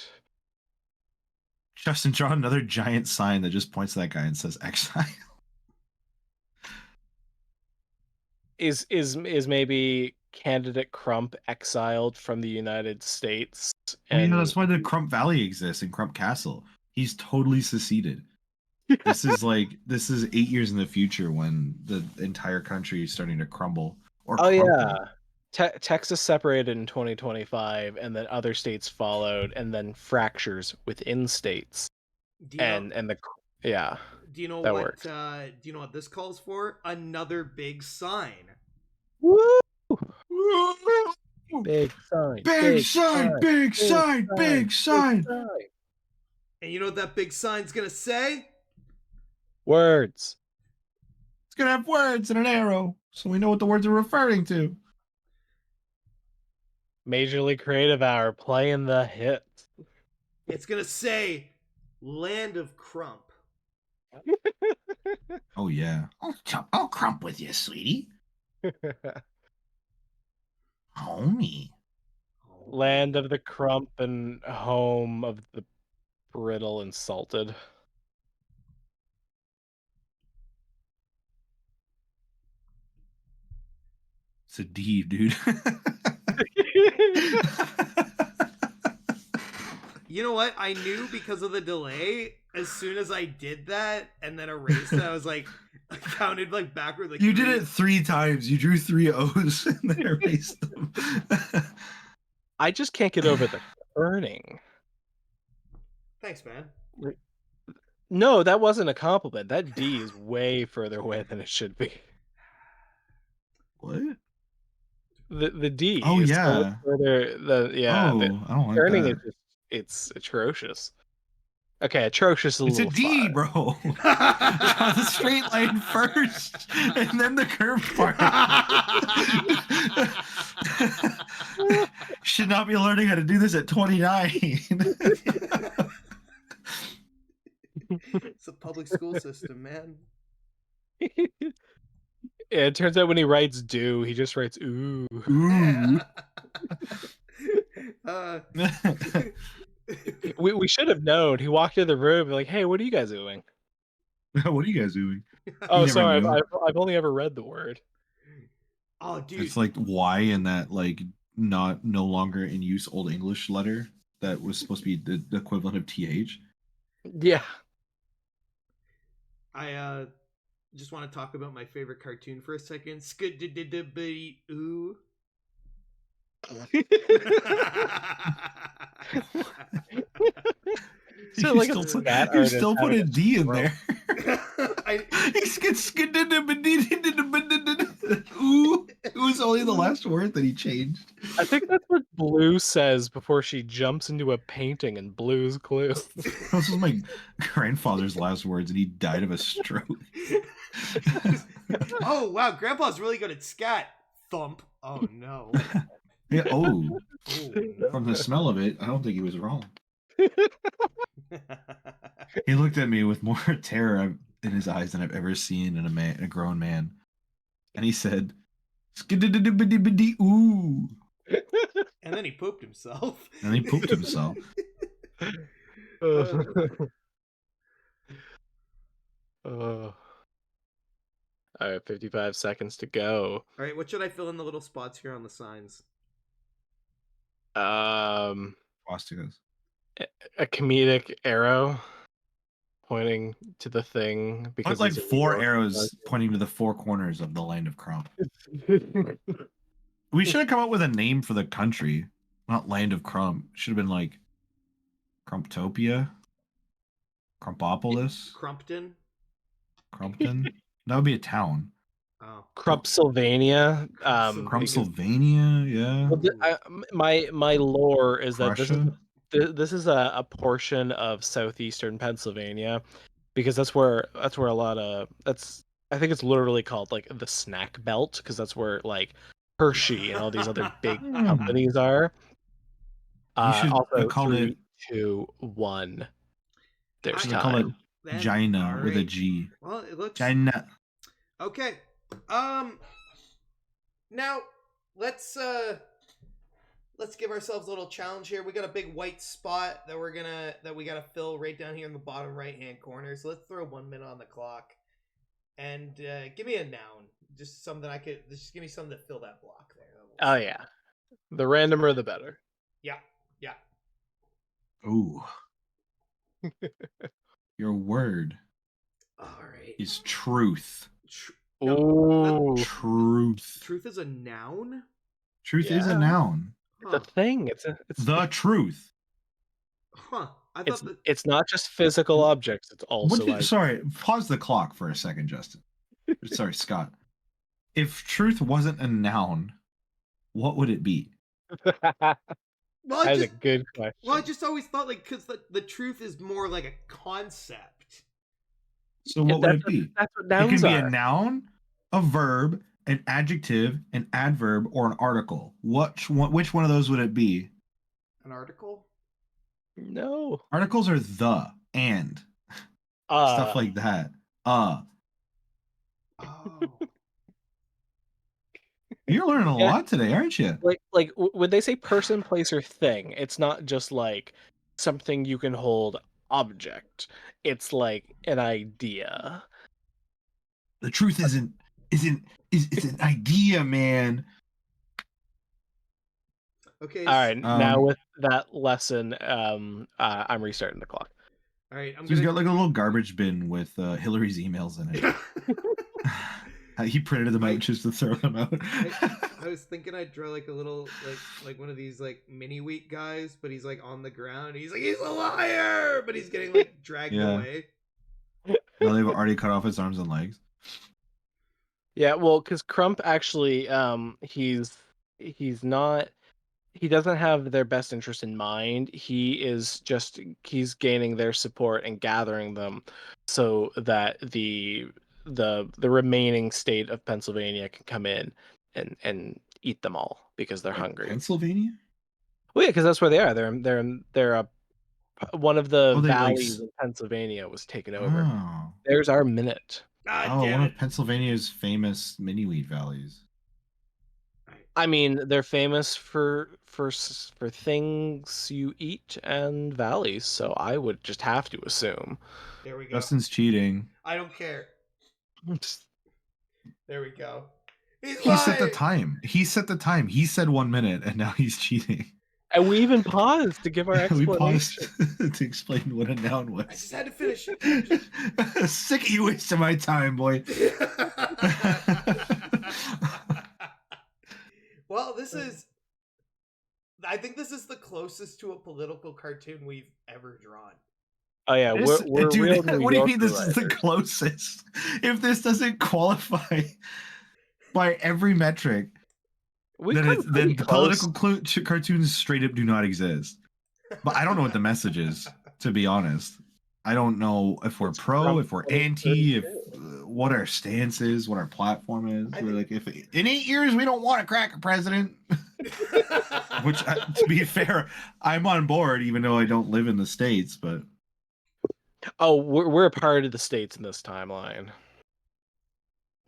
Justin, draw another giant sign that just points to that guy and says exile. Is maybe candidate Crump exiled from the United States? And that's why the Crump Valley exists in Crump Castle. He's totally seceded. This is 8 years in the future when the entire country is starting to crumble. Or crumple. Yeah, Texas separated in 2025, and then other states followed, and then fractures within states. Do you know what this calls for? Another big sign. Woo! Big sign. Big sign. And you know what that big sign's gonna say? Words. It's gonna have words and an arrow, so we know what the words are referring to. Major League Creative Hour playing the hits. It's gonna say Land of Crump. Oh yeah. I'll crump with you, sweetie. Homie. Land of the Crump and home of the brittle and salted. It's a D, dude. You know what? I knew because of the delay. As soon as I did that and then erased it, I was like, I counted like backward. Like you did it 3 times. You drew 3 O's and then erased them. I just can't get over the burning. Thanks, man. No, that wasn't a compliment. That D is way further away than it should be. What? The D. Oh is yeah. Further. I don't like burning that. It's atrocious. Okay, atrocious is it's a little a D, far. bro. Draw the straight line first, and then the curve part. Should not be learning how to do this at 29. It's a public school system, man. Yeah, it turns out when he writes "do," he just writes "ooh." Ooh. We should have known. He walked in the room like, "Hey, what are you guys doing?" What are you guys doing? Oh, sorry, I've only ever read the word. Oh, dude, it's like Y in that no longer in use Old English letter that was supposed to be the equivalent of TH. Yeah. I just want to talk about my favorite cartoon for a second. Ooh. So you like still put a D in there. Ooh, it was only the last word that he changed. I think that's what Blue says before she jumps into a painting in Blue's Clue. This was my grandfather's last words, and he died of a stroke. Oh wow, Grandpa's really good at scat. Thump. Oh no. Yeah. Oh, no. From the smell of it, I don't think he was wrong. He looked at me with more terror in his eyes than I've ever seen in a grown man, and he said, "Ooh." And then he pooped himself. All right, 55 seconds to go. All right, what should I fill in the little spots here on the signs? Swastikas. A comedic arrow pointing to the thing because like 4 arrows pointing to the 4 corners of the land of Crump. We should have come up with a name for the country, not Land of Crump. Should have been like Crumptopia, Crumpopolis, Crumpton. That would be a town. Oh, Crumpsylvania. Crumpsylvania, yeah. Well, my lore is Prussia? that this is a portion of southeastern Pennsylvania, because that's where a lot of I think it's literally called like the snack belt, because that's where like Hershey and all these other big companies are. You should also call 3, it 2, 1. There's time. Call it Gina with a G. Well, it looks Gina. Okay. Now let's give ourselves a little challenge here. We got a big white spot that we gotta fill right down here in the bottom right hand corner. So let's throw 1 minute on the clock, and give me a noun, just something just give me something to fill that block there. Oh yeah, the randomer the better. Yeah. Ooh. Your word. All right. Is truth. Truth. Truth is a noun? Truth is a noun. It's a thing. It's the truth. Huh. It's not just physical objects. It's also sorry, pause the clock for a second, Justin. Sorry, Scott. If truth wasn't a noun, what would it be? That's a good question. Well, I just always thought because the truth is more like a concept. So what would it be? That's what nouns It can be a noun, a verb, an adjective, an adverb, or an article. Which one of those would it be? An article? No. Articles are the, and. Stuff like that. Oh. You're learning a lot today, aren't you? Like when they say person, place, or thing, it's not just like something you can hold object. It's like an idea. The truth is an idea, man. Okay. All right. Now with that lesson, I'm restarting the clock. All right. He's got like a little garbage bin with Hillary's emails in it. He printed them out just to throw them out. I was thinking I'd draw like a little like one of these like mini wheat guys, but he's like on the ground. He's a liar, but he's getting like dragged away. No, they've already cut off his arms and legs. Yeah, well, because Crump actually, he doesn't have their best interest in mind. He's gaining their support and gathering them so that the remaining state of Pennsylvania can come in and eat them all because they're hungry. Pennsylvania? Well, yeah, because that's where they are. They're one of the valleys in Pennsylvania was taken over. Oh. There's our minute. One of Pennsylvania's famous mini wheat valleys. I mean, they're famous for things you eat and valleys, so I would just have to assume. There we go. Justin's cheating. I don't care. There we go. He set the time. He said 1 minute, and now he's cheating. And we even paused to give our explanation. We paused to explain what a noun was. I just had to finish. Sick of you wasting my time, boy. Well, I think this is the closest to a political cartoon we've ever drawn. Oh yeah, we're dude, real what do you mean this is the closest? If this doesn't qualify by every metric, then political cartoons straight up do not exist. But I don't know what the message is, to be honest. I don't know if we're pro, if we're anti, what our stance is, what our platform is. We're like, if in 8 years we don't want a cracker president, which, to be fair, I'm on board, even though I don't live in the States. But we're a part of the States in this timeline.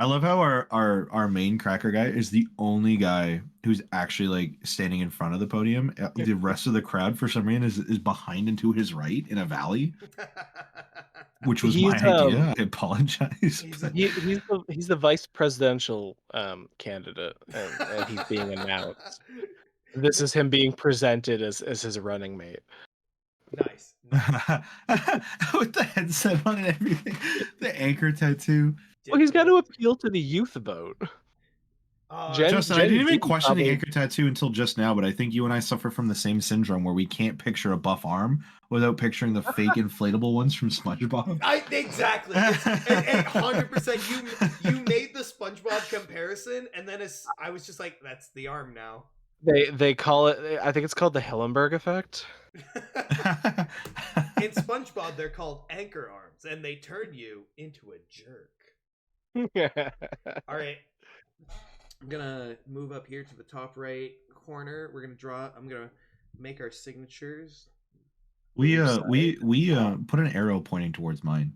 I love how our main cracker guy is the only guy who's actually like standing in front of the podium. The rest of the crowd, for some reason, is behind and to his right in a valley. which was my idea. I apologize. He's the vice presidential candidate, and he's being announced. This is him being presented as his running mate. Nice. With the headset on and everything, the anchor tattoo. Well, he's got to appeal to the youth vote. Justin, I didn't even question the anchor tattoo until just now, but I think you and I suffer from the same syndrome where we can't picture a buff arm without picturing the fake inflatable ones from SpongeBob. Exactly. 100%. You made the SpongeBob comparison, and then I was just like, that's the arm now. They call it, I think it's called the Hillenberg effect. In SpongeBob, they're called anchor arms, and they turn you into a jerk. All right. I'm gonna move up here to the top right corner. We're gonna draw. I'm gonna make our signatures. We put an arrow pointing towards mine.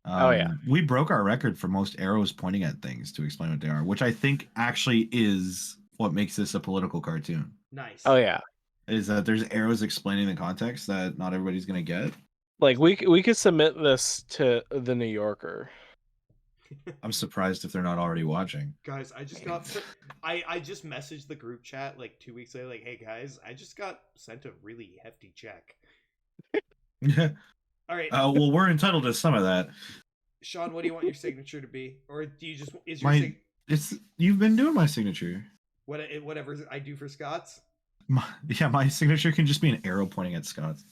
Oh yeah. We broke our record for most arrows pointing at things to explain what they are, which I think actually is what makes this a political cartoon. Nice. Oh yeah. Is that there's arrows explaining the context that not everybody's gonna get. Like we could submit this to the New Yorker. I'm surprised if they're not already watching. Guys, I just messaged the group chat like 2 weeks later, like, hey guys, I just got sent a really hefty check. Yeah. All right. Well, we're entitled to some of that. Sean, what do you want your signature to be? Or do you just you've been doing my signature. Whatever I do for Scott's? My signature can just be an arrow pointing at Scott's.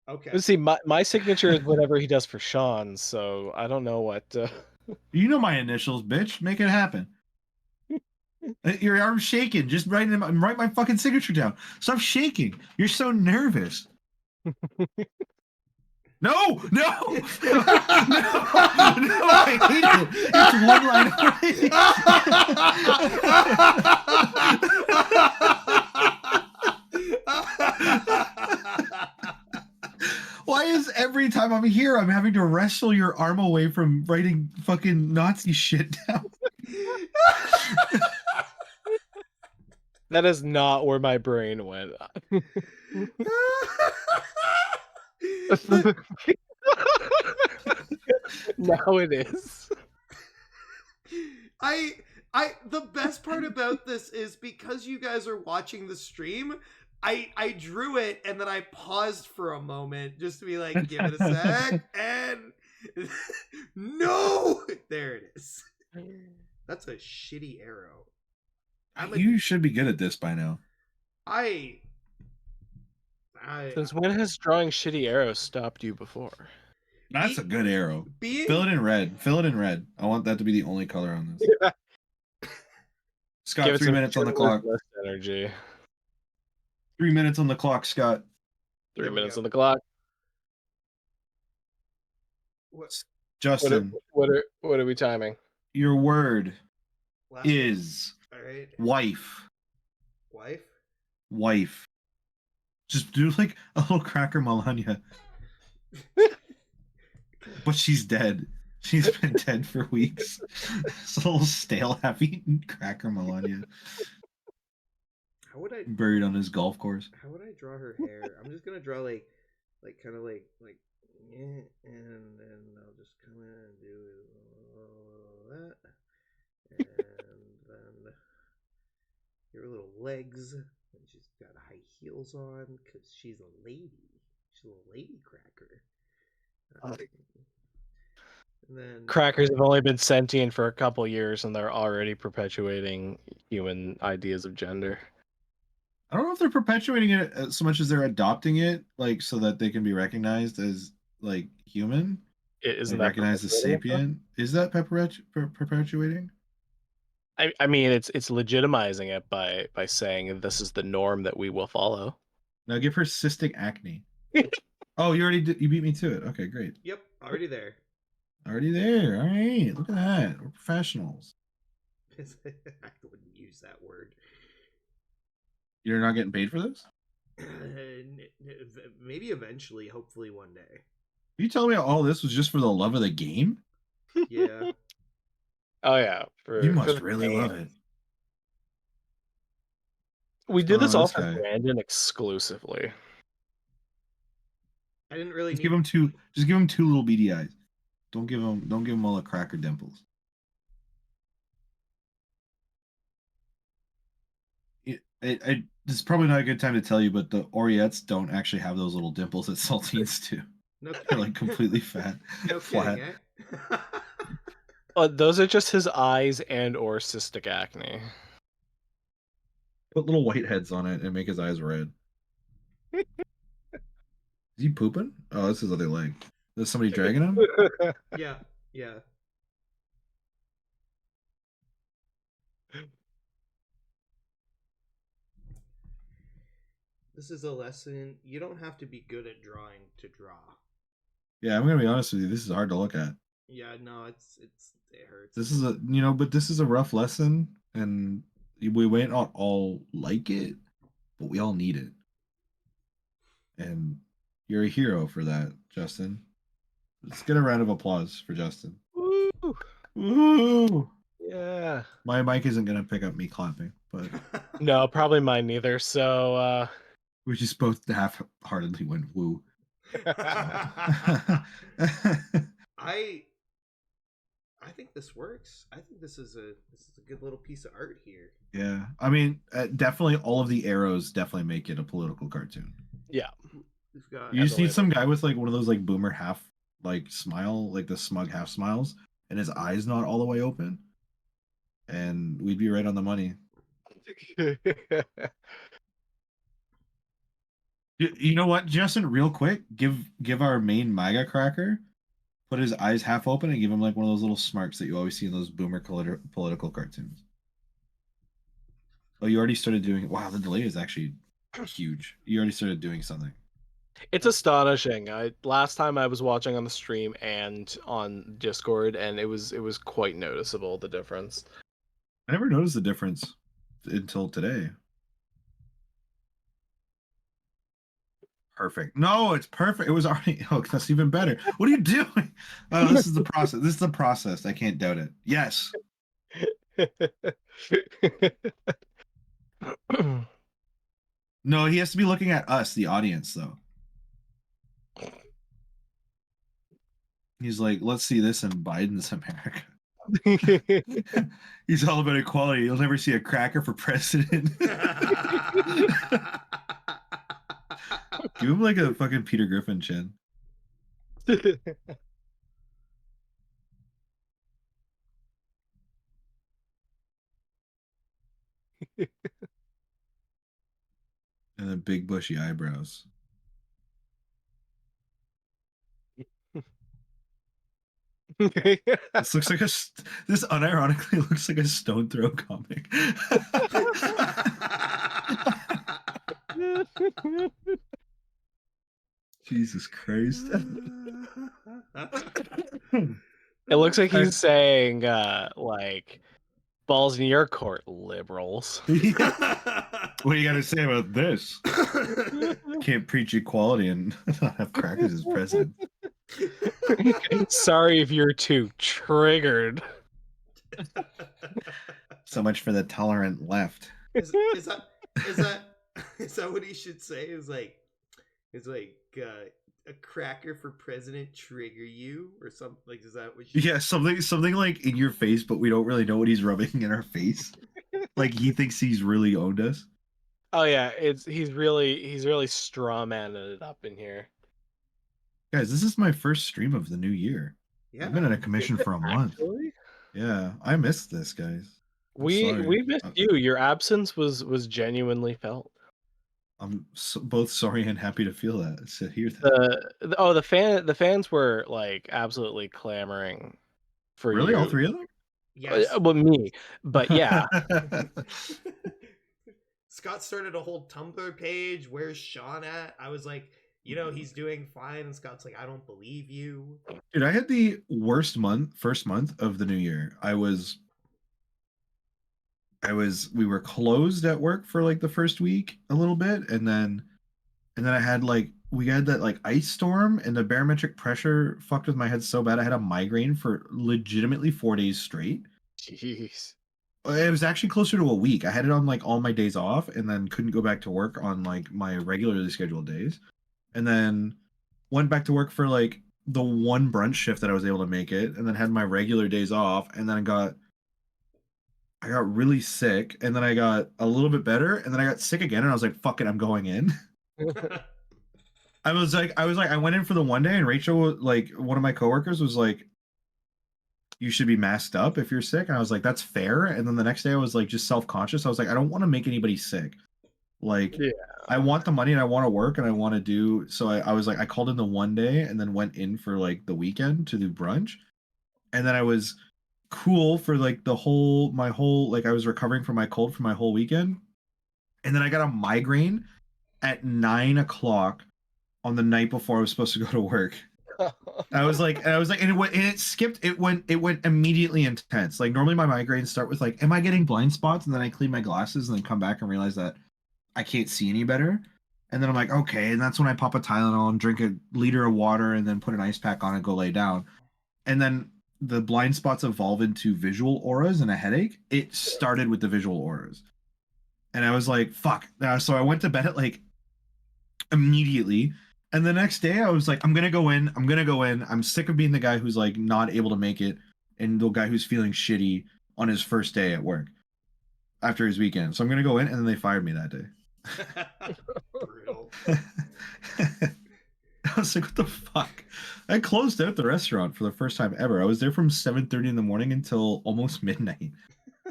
Okay. Let's see, my signature is whatever he does for Sean, so I don't know what You know my initials, bitch. Make it happen. Your arm's shaking. Just write my fucking signature down. Stop shaking. You're so nervous. No, I hate it. It's one line Why is every time I'm here, I'm having to wrestle your arm away from writing fucking Nazi shit down? That is not where my brain went. Now it is. The best part about this is because you guys are watching the stream, I drew it and then I paused for a moment just to be like, give it a sec, and no, there it is. That's a shitty arrow. You should be good at this by now. Since when has drawing shitty arrows stopped you before? That's a good arrow. Fill it in red. I want that to be the only color on this. Yeah. Scott, 3 minutes on the clock. Energy. 3 minutes on the clock, Scott. 3 minutes on the clock. Justin. What are we timing? Your word is right. Wife. Wife? Just do like a little Cracker Melania. But she's dead. She's been dead for weeks. It's a little stale, half-eaten Cracker Melania. How would I buried on his golf course? How would I draw her hair? I'm just gonna draw like kind of like and then I'll just come in and do all that, and then her little legs, and she's got high heels on because she's a lady. She's a lady cracker. And then crackers have only been sentient for a couple years, and they're already perpetuating human ideas of gender. I don't know if they're perpetuating it so much as they're adopting it, like so that they can be recognized as like human. Isn't like, recognized as sapient? Is that perpetuating? I mean, it's legitimizing it by saying this is the norm that we will follow. Now give her cystic acne. Oh, you beat me to it. Okay, great. Yep, already there. All right, look at that. We're professionals. I wouldn't use that word. You're not getting paid for this? Maybe eventually, hopefully one day. You tell me all this was just for the love of the game? Yeah. Oh yeah. You must really love it. We did this all for Brandon exclusively. I didn't really Just give him two little beady eyes. Don't give him all the cracker dimples. This is probably not a good time to tell you, but the Oriettes don't actually have those little dimples that saltines do. No They're like completely fat, no flat. Kidding, eh? Those are just his eyes and/or cystic acne. Put little white heads on it and make his eyes red. Is he pooping? Oh, this is what they like. Is somebody dragging him? Yeah. This is a lesson. You don't have to be good at drawing to draw. Yeah, I'm gonna be honest with you. This is hard to look at. Yeah, no, it hurts. This is but this is a rough lesson, and we might not all like it, but we all need it. And you're a hero for that, Justin. Let's get a round of applause for Justin. Woo! Woo! Yeah. My mic isn't gonna pick up me clapping, but no, probably mine neither. So we just both half-heartedly went woo. I think this works. I think this is a good little piece of art here. Yeah, I mean, definitely all of the arrows definitely make it a political cartoon. Yeah, you just need some guy with like one of those like boomer half like smile, like the smug half smiles, and his eyes not all the way open, and we'd be right on the money. You know what, Justin? Real quick, give our main MAGA cracker, put his eyes half open, and give him like one of those little smarts that you always see in those boomer political cartoons. Oh, you already started doing. Wow, the delay is actually huge. You already started doing something. It's astonishing. Last time I was watching on the stream and on Discord, and it was quite noticeable, the difference. I never noticed the difference until today. Perfect. No, it's perfect. It was already. Oh, that's even better. What are you doing? Oh, this is the process. This is the process. I can't doubt it. Yes. No, he has to be looking at us, the audience, though. He's like, let's see this in Biden's America. He's all about equality. You'll never see a cracker for president. Give him like a fucking Peter Griffin chin. And then big bushy eyebrows. This looks like this unironically looks like a Stone Throw comic. Jesus Christ. It looks like he's saying like balls in your court, liberals. What do you gotta say about this? Can't preach equality and not have crackers as president. Sorry if you're too triggered. So much for the tolerant left. Is that what he should say? Is like a cracker for president trigger you or something? Like, is that what? Yeah, something like in your face, but we don't really know what he's rubbing in our face. Like he thinks he's really owned us. Oh yeah, he's really straw manning it up in here. Guys, this is my first stream of the new year. Yeah. I've been in a commission for a month. Yeah, I missed this, guys. We missed you. Your absence was genuinely felt. I'm both sorry and happy to feel that. To hear that. The fans were like absolutely clamoring for really you. All three of them. Yes. Well, me, but yeah. Scott started a whole Tumblr page. Where's Sean at? I was like, he's doing fine. And Scott's like, I don't believe you. Dude, I had the worst first month of the new year. We were closed at work for like the first week a little bit. And then I had we had that like ice storm and the barometric pressure fucked with my head so bad. I had a migraine for legitimately 4 days straight. Jeez. It was actually closer to a week. I had it on like all my days off and then couldn't go back to work on like my regularly scheduled days. And then went back to work for like the one brunch shift that I was able to make it, and then had my regular days off, and then I got really sick, and then I got a little bit better, and then I got sick again, and I was like, fuck it, I'm going in. I went in for the one day, and Rachel, like, one of my coworkers was like, you should be masked up if you're sick. And I was like, that's fair. And then the next day I was like, just self-conscious. I was like, I don't want to make anybody sick. Like, yeah. I want the money and I want to work and I want to do. So I was like, I called in the one day and then went in for like the weekend to do brunch. And then I was cool for like my whole, like I was recovering from my cold for my whole weekend. And then I got a migraine at 9:00 on the night before I was supposed to go to work. I was like, and it skipped. It went immediately intense. Like normally my migraines start with like, am I getting blind spots? And then I clean my glasses and then come back and realize that I can't see any better. And then I'm like, okay. And that's when I pop a Tylenol and drink a liter of water and then put an ice pack on and go lay down. And then the blind spots evolve into visual auras and a headache. It started with the visual auras. And I was like, fuck. So I went to bed at like immediately. And the next day I was like, I'm going to go in. I'm sick of being the guy who's like not able to make it and the guy who's feeling shitty on his first day at work after his weekend. So I'm going to go in, and then they fired me that day. Brutal. I was like, what the fuck? I closed out the restaurant for the first time ever. I was there from 7:30 in the morning until almost midnight.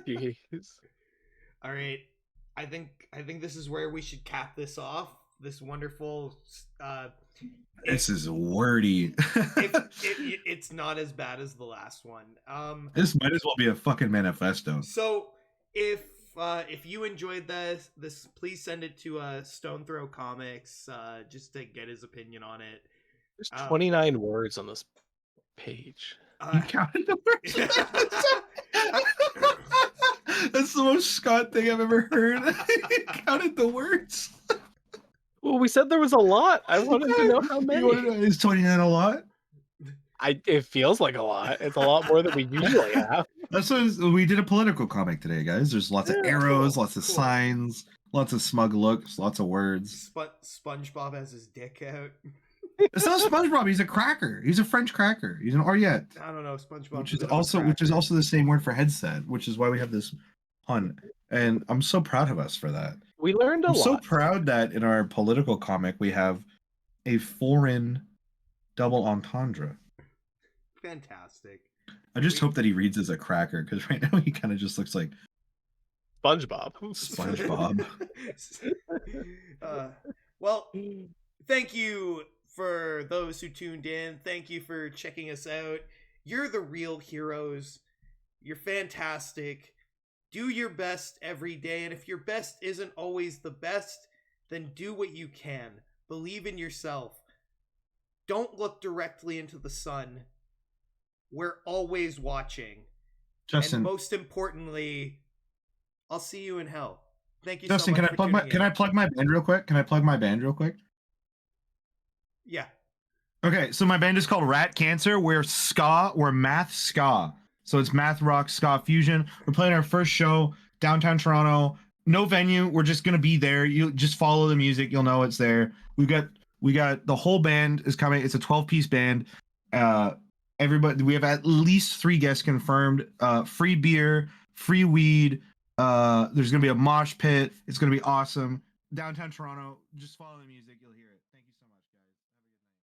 Jeez. All right. I think this is where we should cap this off. This wonderful this is wordy. It's not as bad as the last one. This might as well be a fucking manifesto. So if you enjoyed this, please send it to Stone Throw Comics just to get his opinion on it. There's 29 words on this page. You counted the words. That's the most Scott thing I've ever heard. He counted the words. Well, we said there was a lot. I wanted to know how many. Is 29 a lot? It feels like a lot. It's a lot more than we usually have. That's what we did a political comic today, guys. There's lots of arrows, lots of signs, lots of smug looks, lots of words. SpongeBob has his dick out. It's not SpongeBob. He's a cracker. He's a French cracker. He's an Ariette. I don't know SpongeBob. Which is also the same word for headset, which is why we have this pun. And I'm so proud of us for that. We learned a lot. I'm so proud that in our political comic we have a foreign double entendre. Fantastic. I just hope that he reads as a cracker, because right now he kind of just looks like SpongeBob. Well, thank you for those who tuned in. Thank you for checking us out. You're the real heroes. You're fantastic. Do your best every day. And if your best isn't always the best, then do what you can. Believe in yourself. Don't look directly into the sun. We're always watching. Justin, and most importantly, I'll see you in hell. Thank you, Justin. So much Can I plug my band real quick? Yeah. Okay, so my band is called Rat Cancer. We're math ska. So it's math rock ska fusion. We're playing our first show downtown Toronto. No venue. We're just gonna be there. You just follow the music. You'll know it's there. We got the whole band is coming. It's a 12-piece band. Everybody, we have at least 3 guests confirmed. Free beer, free weed. There's gonna be a mosh pit. It's gonna be awesome. Downtown Toronto. Just follow the music. You'll hear it. Thank you.